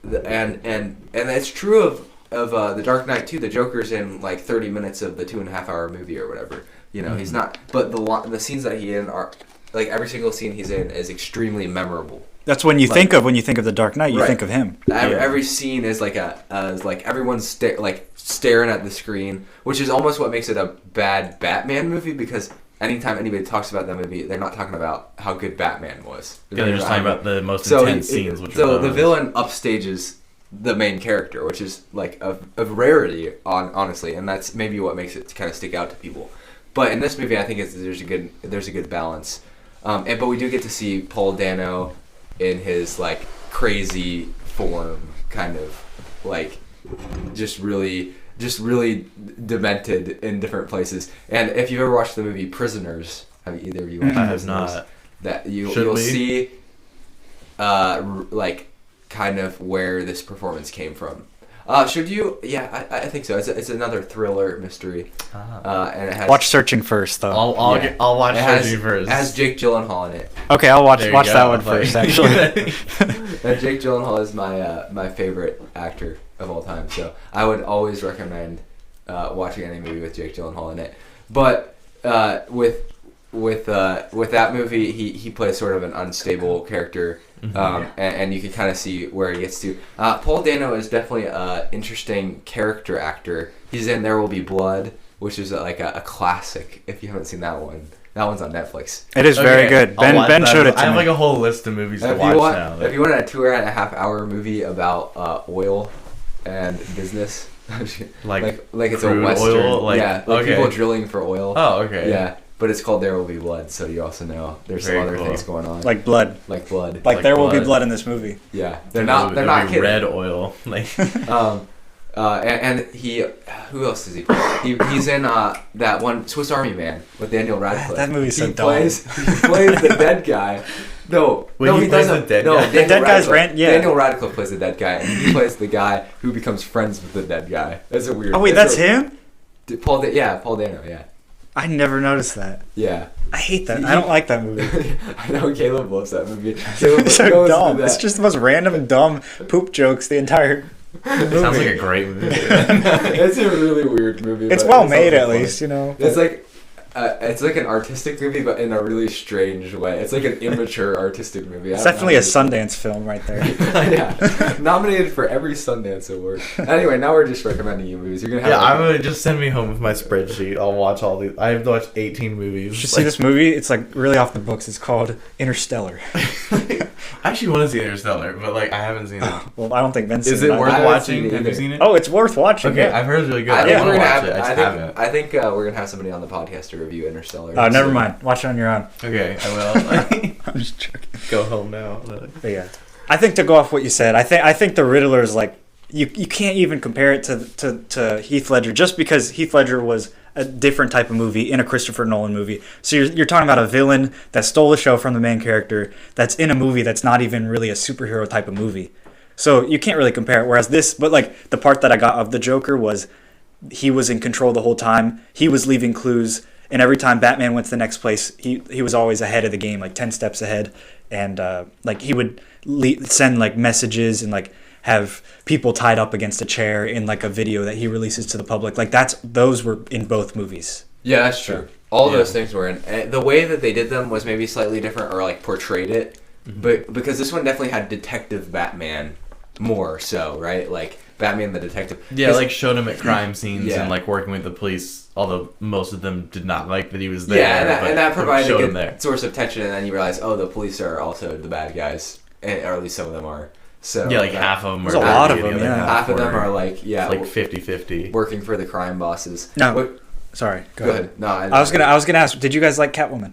and it's true of the Dark Knight too. The Joker's in like 30 minutes of the 2.5-hour movie or whatever. He's not. But the scenes that he's in are like every single scene he's in is extremely memorable. That's when you think of the Dark Knight, you think of him. Every scene is like everyone's staring at the screen, which is almost what makes it a bad Batman movie, because anytime anybody talks about that movie, they're not talking about how good Batman was. They're just talking about the most intense scenes. So the villain upstages the main character, which is like a rarity, honestly, and that's maybe what makes it kind of stick out to people. But in this movie, I think there's a good balance, but we do get to see Paul Dano in his like crazy form, kind of like just really demented in different places. And if you've ever watched the movie Prisoners, have either of you watched I Prisoners? have not. That you'll see like kind of where this performance came from. Should you? Yeah, I think so. It's another thriller mystery, and it has. Watch Searching first, though. I'll watch Searching first. It has Jake Gyllenhaal in it. Okay, I'll watch that one first. Actually, Jake Gyllenhaal is my favorite actor of all time, so I would always recommend watching any movie with Jake Gyllenhaal in it. But with with that movie, he plays sort of an unstable character, and you can kind of see where he gets to. Paul Dano is definitely an interesting character actor. He's in There Will Be Blood, which is like a classic. If you haven't seen that one, that one's on Netflix. It is very good. Ben showed it to me. I have like a whole list of movies to watch now. If you want a 2.5-hour movie about oil and business, like it's a western, oil, people drilling for oil. Oh, okay. Yeah, but it's called There Will Be Blood, so you also know there's some other things going on. Like blood. Like blood. Like there will be blood in this movie. Yeah, they're not kidding. Red oil. Like. And he, who else is he? He's in that one Swiss Army Man with Daniel Radcliffe. That movie's so dumb. He plays the dead guy. No, Wait, he doesn't. The dead no, guy? The dead guy's Daniel Radcliffe plays the dead guy, and he plays the guy who becomes friends with the dead guy. That's a weird. Oh wait, that's him? Paul Dano. Yeah. I never noticed that. Yeah. I hate that. I don't like that movie. I know Caleb loves that movie. It's so dumb. It's just the most random dumb poop jokes the entire movie. Sounds like a great movie. It's a really weird movie. It's well made at least, you know. It's like an artistic movie, but in a really strange way. It's like an immature artistic movie. It's definitely a Sundance film right there. Yeah, nominated for every Sundance award. Anyway, now we're just recommending you movies. You're gonna have. I'm gonna just send me home with my spreadsheet. I'll watch all these. I have watched 18 movies. You should see this movie. It's like really off the books. It's called Interstellar. I actually want to see Interstellar, but like I haven't seen it. Well, I don't think Ben's Is seen it worth watching? Have you seen it? Oh, it's worth watching. Okay, Yeah. I've heard it's really good. I want to watch it. I just haven't. I think we're gonna have somebody on the podcast to review Interstellar. Oh, never mind. Watch it on your own. Okay, I will. I'm just joking. Go home now. But yeah, I think to go off what you said, I think the Riddler is like you can't even compare it to Heath Ledger just because Heath Ledger was a different type of movie in a Christopher Nolan movie. So you're talking about a villain that stole the show from the main character that's in a movie that's not even really a superhero type of movie. So you can't really compare it. Whereas this, but like the part that I got of the Joker was he was in control the whole time. He was leaving clues. And every time Batman went to the next place, he was always ahead of the game, like 10 steps ahead. And like he would send like messages and like have people tied up against a chair in like a video that he releases to the public. Like those were in both movies. Yeah, that's true. All those things were in. And the way that they did them was maybe slightly different or like portrayed it. Mm-hmm. But because this one definitely had Detective Batman more so, right? Like Batman the detective. Yeah, like showed him at crime scenes and like working with the police, although most of them did not like that he was there. Yeah, and that provided a good source of tension, and then you realize, oh, the police are also the bad guys, or at least some of them are. So yeah, like half of them are. There's a lot of them, yeah. Half of them are like 50-50. Working for the crime bosses. No, sorry. Go ahead. No, I was gonna ask, did you guys like Catwoman?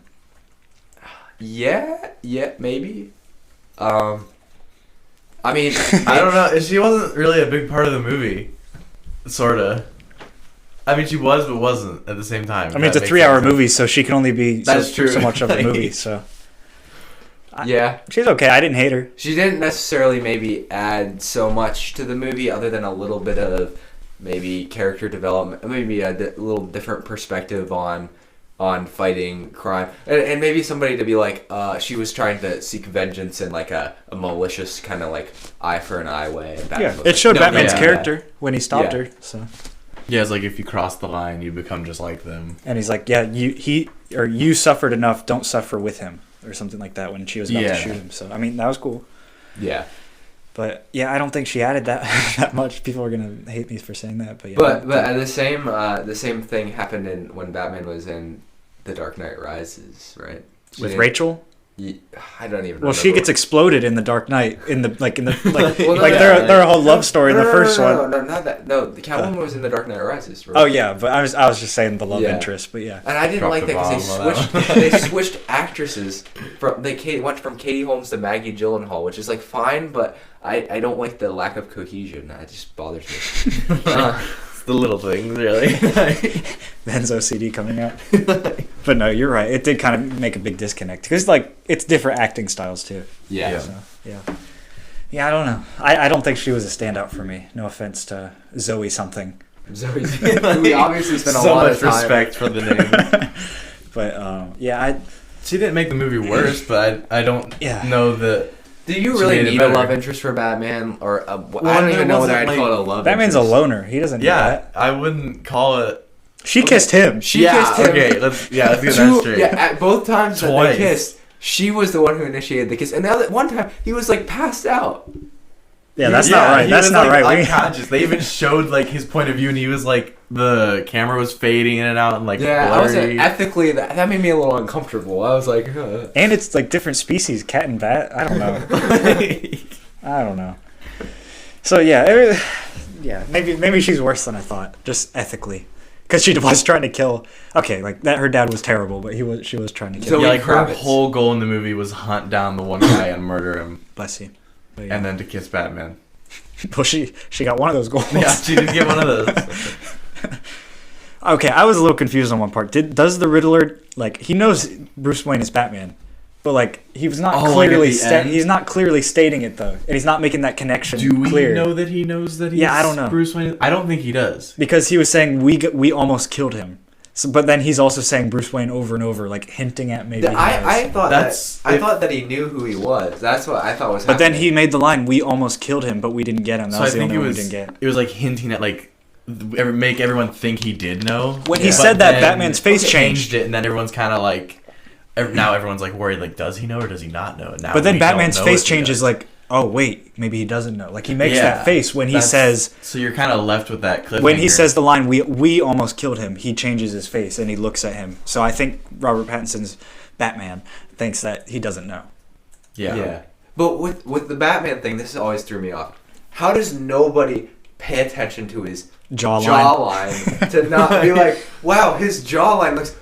Yeah, maybe. I mean, I don't know. She wasn't really a big part of the movie. Sorta. I mean, she was, but wasn't at the same time. I mean, it's a 3-hour movie, so she can only be so much of the Like, movie. So yeah, she's okay. I didn't hate her. She didn't necessarily maybe add so much to the movie, other than a little bit of maybe character development, maybe a little different perspective on fighting crime, and maybe somebody to be like, she was trying to seek vengeance in like a malicious kind of like eye for an eye way. And yeah, it showed Batman's character when he stopped her. So yeah, it's like if you cross the line, you become just like them. And he's like, yeah, you suffered enough. Don't suffer with him, or something like that when she was about to shoot him. So I mean, that was cool. Yeah. But yeah, I don't think she added that much. People are gonna hate me for saying that, but yeah. But the same thing happened when Batman was in The Dark Knight Rises, right? With Rachel? I don't even know. Well, she gets exploded in The Dark Knight well, their whole love story in the first one. No, not that. No, the Catwoman was in The Dark Knight Rises, right? Oh yeah, but I was just saying the love interest, but yeah. And I didn't like that because they switched actresses they went from Katie Holmes to Maggie Gyllenhaal, which is like fine, but I don't like the lack of cohesion. It just bothers me. It's the little things, really. Ben's OCD coming out. But no, you're right. It did kind of make a big disconnect because like it's different acting styles too. Yeah. So, yeah. I don't know. I don't think she was a standout for me. No offense to Zoe something. We obviously spent a lot of time. So much respect for the name. But she didn't make the movie worse, but I don't know that. Do you really need a love interest for Batman? Or I don't even know whether I'd call it a love Batman's interest. a loner. He doesn't need that. I wouldn't call it. She kissed him. She kissed him. Okay, let's get that straight. Yeah, at both times that Twice. they kissed, she was the one who initiated the kiss. And the other one time, he was like passed out. Yeah, that's not right. He That's was, not like, right. Unconscious. They even showed like his point of view, and he was like the camera was fading in and out, and like I was blurry. ethically that made me a little uncomfortable. I was like, And it's like different species, cat and bat. I don't know. I don't know. So yeah, maybe she's worse than I thought, just ethically, because she was trying to kill. Okay, like that, her dad was terrible, but she was trying to kill. So Yeah, like her Kravitz. whole goal in the movie was hunt down the one guy and murder him, Bless you. But yeah. and then to kiss Batman. Well, she got one of those goals. Yeah, she did get one of those. Okay, I was a little confused on one part. Does the Riddler, like, he knows Bruce Wayne is Batman, but like he was not like, clearly at the end? he's not clearly stating it though, and he's not making that connection Do we clear. know that he knows that he's Yeah, I don't know. Bruce Wayne? I don't think he does. Because he was saying we almost killed him. So, but then he's also saying Bruce Wayne over and over, like hinting at maybe. I thought That's- I thought that he knew who he was. That's what I thought was But then happening. he made the line, "We almost killed him, but we didn't get him." That So I was the think only it one was we didn't get. it was like hinting at like make everyone think he did know. When he Yeah. said But that, then Batman's face he changed. it, and then everyone's kind of like now everyone's like worried, like does he know or does he not know? Now But then we don't Batman's know face if he changes, does. like, "Oh wait, maybe he doesn't know." Like he makes Yeah, that face when he that's- says. So you're kind of left with that cliffhanger. When he says the line, we almost killed him, he changes his face and he looks at him. So I think Robert Pattinson's Batman thinks that he doesn't know. yeah. But with the Batman thing, this always threw me off. How does nobody pay attention to his jawline to not be like, wow, his jawline looks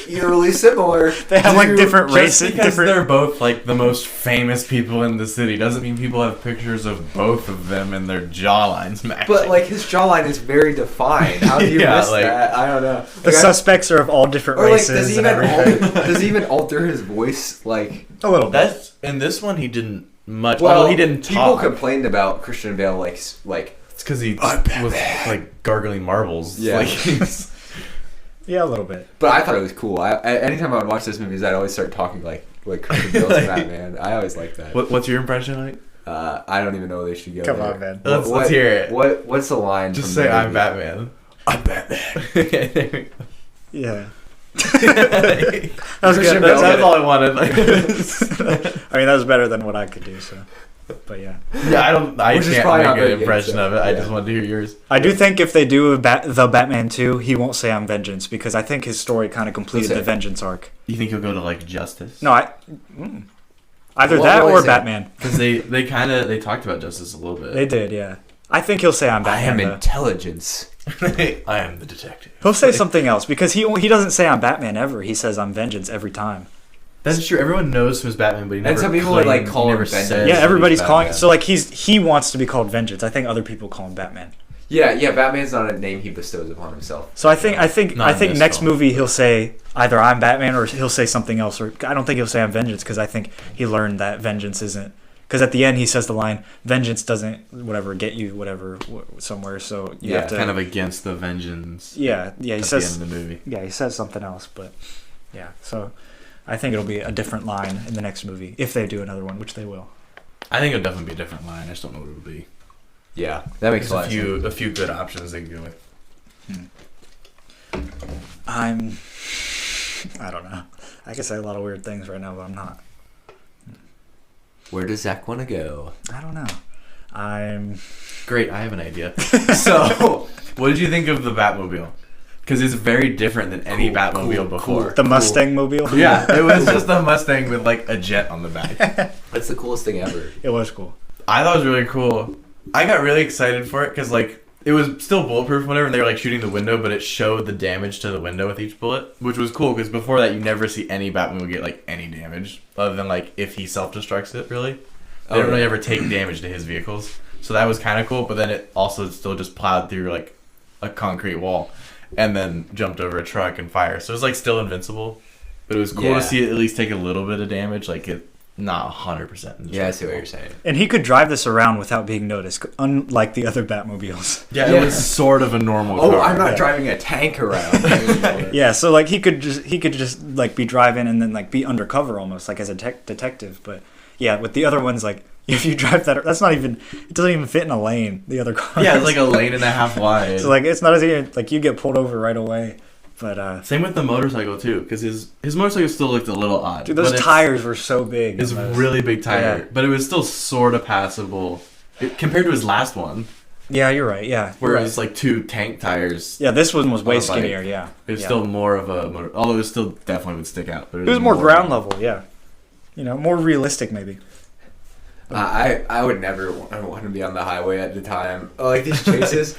eerily similar. They have like different Just races, because different. they're both like the most famous people in the city doesn't mean people have pictures of both of them and their jawlines matching. But like his jawline is very defined. How do you Yeah, miss like- that? I don't know. The suspects are of all different or like races and everything. does he even alter his voice like? A little bit. That's in this one he didn't much. Well, Although he didn't People talk. complained about Christian Bale like It's because he was like gargling marbles. Yeah. Like, he's- Yeah, a little bit. But I thought it was cool. Anytime I would watch those movies, I'd always start talking like Christian Bale's Batman. I always like that. what's your impression like? I don't even know they should go. Come there. on, man. Let's hear it. What's the line? Just from say the I'm movie? Batman. I'm Batman. Yeah. That was Christian good. Bale, That's that's all I wanted. Like, I mean, that was better than what I could do, so. But yeah. yeah, I Which is can't probably not make very an good, impression so, of it. I yeah. just wanted to hear yours. I do think if they do the Batman 2, he won't say I'm Vengeance, because I think his story kind of completed Who's the it? Vengeance arc. You think he'll go to like Justice? No, either What that will or he say? Batman. Because they talked about Justice a little bit. They did, yeah. I think he'll say I'm I am Batman. though. intelligence. I am the detective. He'll say something else, because he doesn't say I'm Batman ever. He says I'm Vengeance every time. That's true. Everyone knows who's Batman, but he never. And some people would, like, claimed- call he him never Vengeance. says Yeah, that everybody's he's calling. Batman. So like he wants to be called Vengeance. I think other people call him Batman. Yeah. Batman's not a name he bestows upon himself. So I think Not in this next film. movie he'll say either I'm Batman or he'll say something else. Or I don't think he'll say I'm Vengeance, because I think he learned that vengeance isn't. Because at the end he says the line, "Vengeance doesn't get you somewhere." So you have to kind of against the vengeance. yeah. He At says the end of the movie. he says something else, but yeah. So I think it'll be a different line in the next movie if they do another one, which they will. I think it'll definitely be a different line. I just don't know what it'll be. Yeah, that makes There's a lot of sense. a few good options they can go with. I don't know. I can say a lot of weird things right now, but I'm not. Where does Zach want to go? I don't know. I'm Great, I have an idea. So, what did you think of the Batmobile? Because it's very different than any Batmobile before. the Mustang Mobile. Yeah, it was just a Mustang with like a jet on the back. That's the coolest thing ever. It was cool. I thought it was really cool. I got really excited for it because like it was still bulletproof, and whatever, and they were like shooting the window, but it showed the damage to the window with each bullet, which was cool because before that you never see any Batmobile get like any damage other than like if he self-destructs it. Really, they don't really ever take damage to his vehicles, so that was kind of cool. But then it also still just plowed through like a concrete wall, and then jumped over a truck and fire. So it was like still invincible, but it was cool Yeah. to see it at least take a little bit of damage, like it not 100%. Yeah, I see what you're saying. And he could drive this around without being noticed, unlike the other Batmobiles. Yeah, Yeah. it was sort of a normal Oh, car. I'm not Yeah. driving a tank around. Yeah, so like he could just like be driving and then like be undercover almost like as a detective. But yeah, with the other ones, like If you drive that, that's not even. It doesn't even fit in a lane. The other car. Yeah, it's like a lane and a half wide. So like, it's not as even like you get pulled over right away. But same with the motorcycle too, because his motorcycle still looked a little odd. dude, those tires were so big. It's really big tire, Yeah. but it was still sort of passable compared to his last one, Yeah, you're right. Yeah, where you're it was like 2 tank tires. yeah, this one was way on a bike. skinnier. Yeah, It was yeah. still more of a motor, although it still definitely would stick out. But It was more ground level. Yeah, more realistic maybe. I would never want to be on the highway at the time. Like these chases.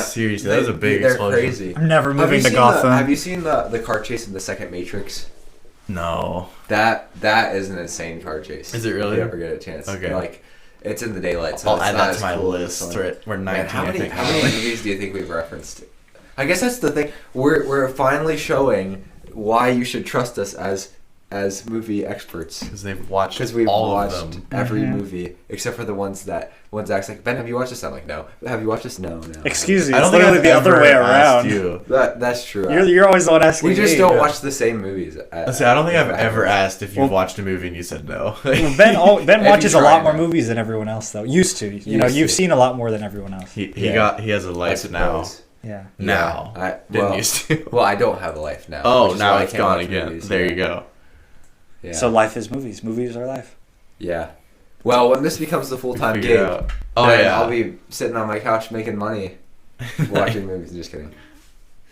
Seriously, that was a big They're explosion. crazy. I'm never Have moving you to seen Gotham. have you seen the car chase in the second Matrix? No. That is an insane car chase. Is it really? If you ever get a chance. Okay. Like, it's in the daylight. So I'll it's add not that as to my cool as list. this We're one. at- We're 19, Man, how I many think. movies do you think we've referenced? I guess that's the thing. We're finally showing why you should trust us as movie experts. Because they've watched Because we've all watched of them. every Mhm. movie except for the ones Zach's like, Ben, have you watched this? I'm like, no. Have you watched this? No. Excuse me. I It's don't think literally I've the other ever way asked around. you. That's true. You're always the one asking. We just me. don't watch the same movies. I don't think I've ever asked if you've Well- watched a movie and you said no. Well, Ben If watches you a try lot more now. movies than everyone else, though. Used to. You've to. seen a lot more than everyone else. he Yeah. has a I life now. suppose. Yeah. Now. I Didn't used to. Well, I don't have a life now. Oh, which is now why I it's can't gone watch again. movies. There Yeah. you go. Yeah. So life is movies. Movies are life. Yeah. Well, when this becomes the full-time Figure gig, it out. Oh then yeah, I'll be sitting on my couch making money watching movies. Just kidding.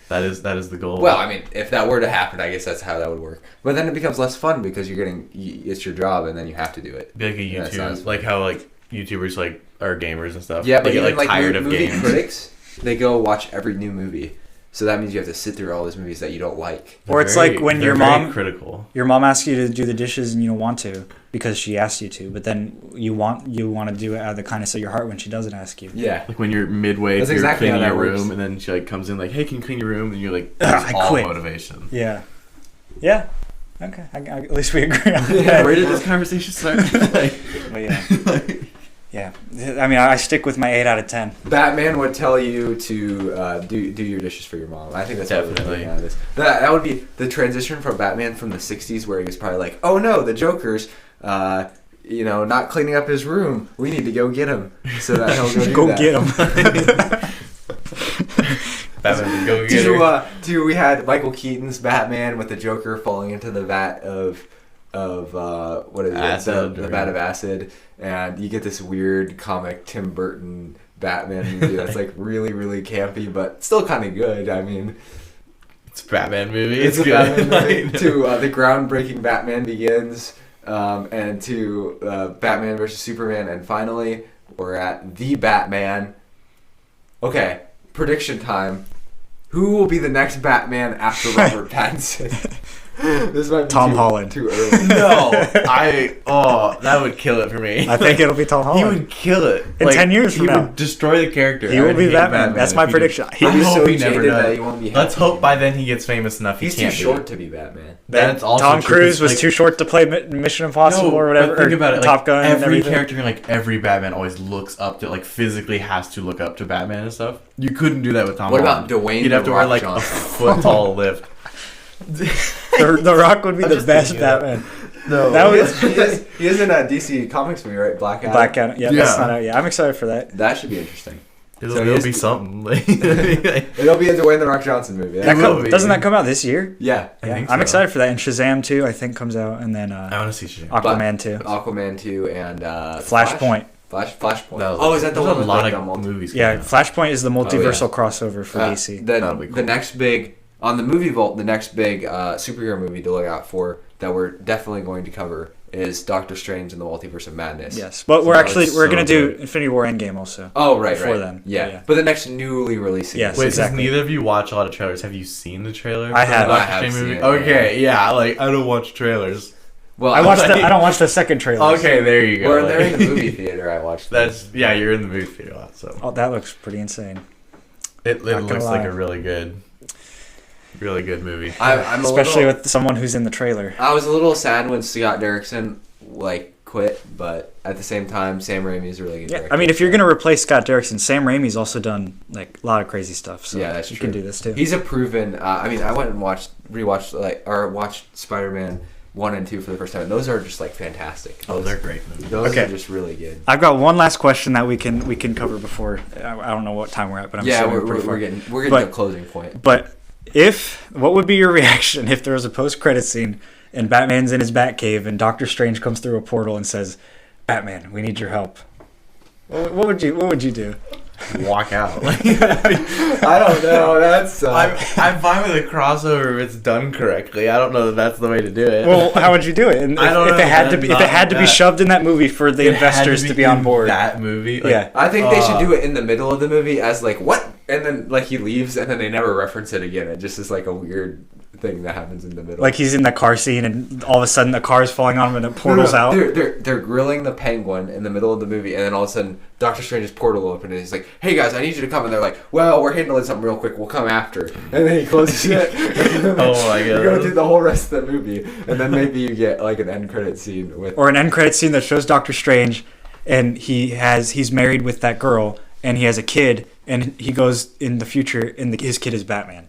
that is the goal. Well, I mean, if that were to happen, I guess that's how that would work. But then it becomes less fun because it's your job and then you have to do it. be like a Yeah, that sounds- YouTube, like how like YouTubers like are gamers and stuff. Yeah, they but get even like tired of movie games. critics, they go watch every new movie. So that means you have to sit through all those movies that you don't like. Or it's like when they're your very mom critical. asks you to do the dishes and you don't want to because she asked you to, but then you want to do it out of the kindness of your heart when she doesn't ask you. Yeah. Like when you're midway That's through exactly how cleaning that your works. room, and then she like comes in like, "Hey, can you clean your room?" And you're like, Ugh, "That's I all quit." motivation." Yeah. Yeah. Okay. At least we agree on Yeah, that. Where did this conversation start? Like- But yeah. Yeah. I mean, I stick with my 8 out of 10. Batman would tell you to do your dishes for your mom. I think that's what we're Definitely. getting out of this. That would be the transition from Batman from the 60s where he was probably like, oh no, the Joker's not cleaning up his room. We need to go get him so that he'll go do Go that. get him. Batman, go get her. We had Michael Keaton's Batman with the Joker falling into the vat of what is it? Acid, The or- vat of acid, and you get this weird comic Tim Burton Batman movie that's like really really campy, but still kind of good. I mean, It's a Batman movie. it's a good. Batman movie. To the groundbreaking Batman Begins, and to Batman versus Superman, and finally we're at the Batman. Okay, prediction time. Who will be the next Batman after Robert Pattinson? This might be Tom Holland. too early. No, that would kill it for me. I think it'll be Tom He Holland. would kill it. In 10 years from he now. would destroy the character. He I will would be hate Batman. That's if my he prediction. did. He I was hope so he never jaded that does. he won't be Let's happy. hope by then he gets famous enough. He's he too can't short be. to be Batman. That's also Tom true, Cruise 'cause, was like- too short to play Mission Impossible or whatever. But think or about it. Top Gun. and Every everything. character, like every Batman, always looks up to, like physically has to look up to Batman and stuff. You couldn't do that with Tom What Holland. about Dwayne You'd have The to wear Rock like Johnson? a foot tall lift. The Rock would be I'm the just best thinking of Batman. No, That was he is in a DC Comics movie, right? Black Adam. Black Adam. Yeah, Yeah. that's not out yet. I'm excited for that. That should be interesting. it'll, So it'll he's- be something. It'll be a Dwayne the Rock Johnson movie. That will be. Doesn't that come out this year? Yeah. I Yeah, think I'm so. excited for that. And Shazam 2, I think, comes out, and then I want to see shit. Aquaman 2. Aquaman 2 and Flashpoint. Flashpoint. That was- Oh, is that the there's one a with lot like, of the multi- movies? Yeah, coming out. Flashpoint is the multiversal crossover for DC. That'll be cool. The next big on the movie vault, the next big superhero movie to look out for that we're definitely going to cover is Doctor Strange and the Multiverse of Madness. Yes, but So it's we're so gonna do good. Infinity War Endgame also. Oh, right, Before right. then. Yeah. Yeah. But the next newly released. Yes. Wait, exactly. since neither of you watch a lot of trailers, have you seen the trailer? I for have. the Doctor I have Strange seen movie? it, Okay, yeah, like I don't watch trailers. Well, I don't watch the second trailer. Okay, there you go. Or like- they're in the movie theater. I watched. That's you're in the movie theater a lot, so Oh, that looks pretty insane. it Not gonna looks like lie. a really good movie. I'm Especially with someone who's in the trailer. I was a little sad when Scott Derrickson quit, but at the same time, Sam Raimi's a really good Yeah, director. I mean, if you're gonna replace Scott Derrickson, Sam Raimi's also done like a lot of crazy stuff. So Yeah, that's you true. can do this too. He's a proven. I mean, I went and watched Spider-Man 1 and 2 for the first time. And those are just like fantastic. Oh, they're great movies. Those Okay. are just really good. I've got one last question that we can cover before. I don't know what time we're at, but I'm Yeah, assuming we're far. getting to But- the closing point. But what would be your reaction if there was a post-credit scene and Batman's in his Batcave and Doctor Strange comes through a portal and says, "Batman, we need your help." What would you do? Walk out. I don't know. That's I'm fine with a crossover if it's done correctly. I don't know that that's the way to do it. Well, how would you do it? And I don't if know, it had to man, be not if it had to be that. shoved in that movie for the It had investors to be on in board. that movie. Yeah. I think they should do it in the middle of the movie as like what, and then like he leaves, and then they never reference it again. It just is like a weird thing that happens in the middle. Like he's in the car scene and all of a sudden the car is falling on him and it No, portals out. They're grilling the Penguin in the middle of the movie, and then all of a sudden Doctor Strange's portal opened, and he's like, "Hey guys, I need you to come." And they're like, "Well, we're handling something real quick. We'll come after." And then he closes it. Oh my You god. go through the whole rest of the movie, and then maybe you get like an end credit scene with. Or an end credit scene that shows Doctor Strange and he's married with that girl and he has a kid and he goes in the future and his kid is Batman.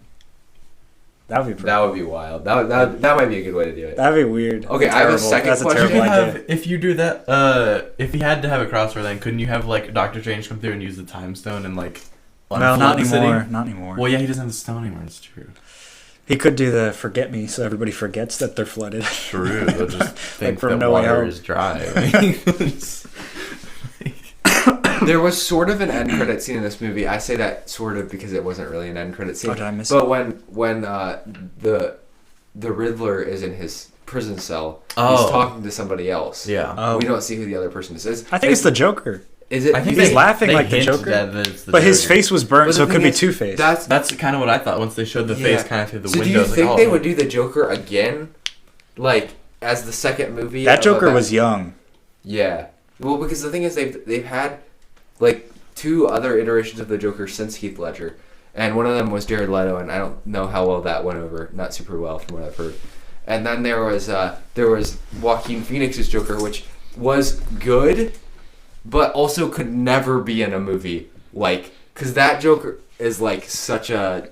That would be pretty That would be wild. That might be a good way to do it. That'd be weird. Okay, I have a second That's a question. terrible idea. If you do that, if you had to have a crossover, then couldn't you have like Doctor Strange come through and use the time stone and like Well, unflood not the anymore. city? Not anymore. Well, yeah, he doesn't have the stone anymore. It's true. He could do the forget me so everybody forgets that they're flooded. True. They'll just think from that No Way water Home. is dry. There was sort of an end credit scene in this movie. I say that sort of because it wasn't really an end credit scene. Oh, did I miss but it? when the Riddler is in his prison cell, Oh. he's talking to somebody else. Yeah. Oh. We don't see who the other person is. I think it's the Joker. Is it? I think He's they- laughing they like the hinted Joker. that it's the But his Joker. face was burnt, But so the it could thing be is, Two-Face. That's kind of what I thought once they showed the face Yeah. kind of through the So window. do you It's like, think oh, they would do the Joker again, like as the second movie? That of Joker Bat- was young. Yeah. Well, because the thing is, they've had like 2 other iterations of the Joker since Heath Ledger, and one of them was Jared Leto, and I don't know how well that went over. Not super well, from what I've heard. And then there was Joaquin Phoenix's Joker, which was good, but also could never be in a movie, like, because that Joker is like such a.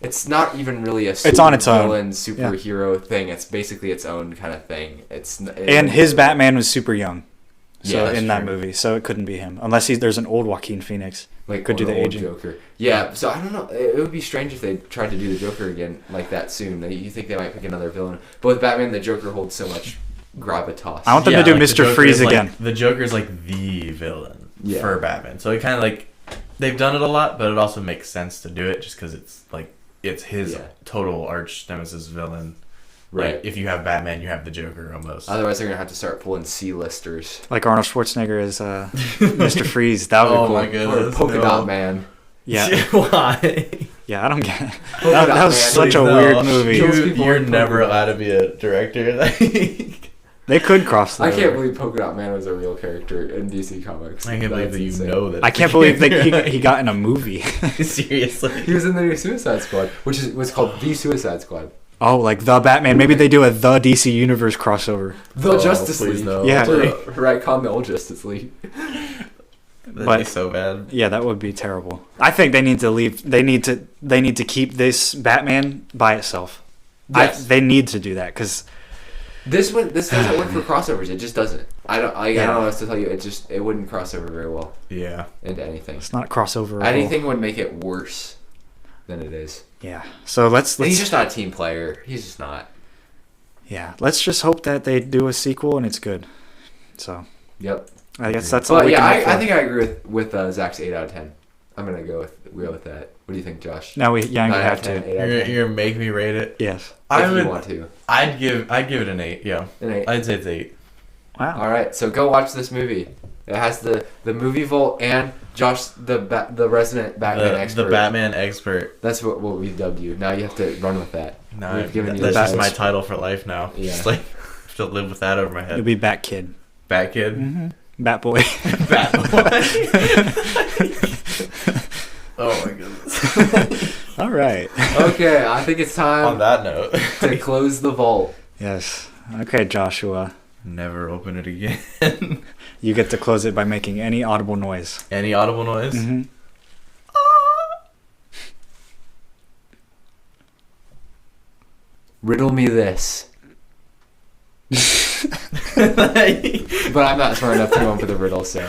It's not even really a It's on its own. villain superhero thing. It's basically its own kind of thing. And his Batman was super young. So Yeah, that's in that true. movie, so it couldn't be him unless there's an old Joaquin Phoenix. Like Could do an the old aging. Joker. Yeah, so I don't know. It would be strange if they tried to do the Joker again like that soon. You think they might pick another villain? But with Batman, the Joker holds so much gravitas. I want them to do like, the Mr. Joker Freeze is, like- again. The Joker's like the villain Yeah. for Batman. So it kind of like they've done it a lot, but it also makes sense to do it just because it's like it's his Yeah. total arch nemesis villain. Right. Like, if you have Batman, you have the Joker almost. Otherwise, they're gonna have to start pulling C-listers. Like Arnold Schwarzenegger is Mr. Freeze. That would be Oh cool. my Or goodness. Polka no. Dot Man. Yeah, Why? yeah. I don't get it. Polka That, Dot that was Man. such a No, weird movie. Kills people You're with never polka allowed to be a director. They could cross that. I can't over. believe Polka Dot Man was a real character in DC Comics. I can't believe That's that you insane. know that. I can't believe that he got in a movie. Seriously. He was in the new Suicide Squad, which was called The Suicide Squad. Oh, like the Batman. Maybe they do a the DC Universe crossover. The Oh, Justice please League. no. Yeah. Right, call the old Justice League. That'd But- be so bad. Yeah, that would be terrible. I think they need to leave. They need to keep this Batman by itself. Yes. They need to do that because This doesn't work for crossovers. It just doesn't. I don't know what Yeah. else to tell you. It wouldn't cross over very well Yeah. into anything. it's not crossover. Anything would make it worse than it is. Yeah. So let's And he's just not a team player. He's just not. yeah. Let's just hope that they do a sequel and it's good. So Yep. I guess that's all But we yeah, can hope for. I think I agree with Zach's 8 out of 10. I'm gonna go with that. What do you think, Josh? Now we 9 out have of 10, to. 8 out of 10. You're gonna make me rate it. Yes. If you want to. I'd give it an 8. Yeah. An 8. I'd say it's 8. Wow. All right, so go watch this movie. It has the movie vault and Josh, the resident Batman expert. The Batman expert. That's what we dubbed you. Now you have to run with that. No, We've given you that's the just my best. title for life now. Yeah. Just like I have to live with that over my It'll head. be Bat Kid. Bat Kid. Mm-hmm. Bat Boy. Oh my goodness. All right. Okay, I think it's On time that note, to close the vault. Yes. Okay, Joshua. never open it again. You get to close it by making any audible noise. Any audible noise? Mm-hmm. Riddle me this. But I'm not smart enough to go in for the riddle, so.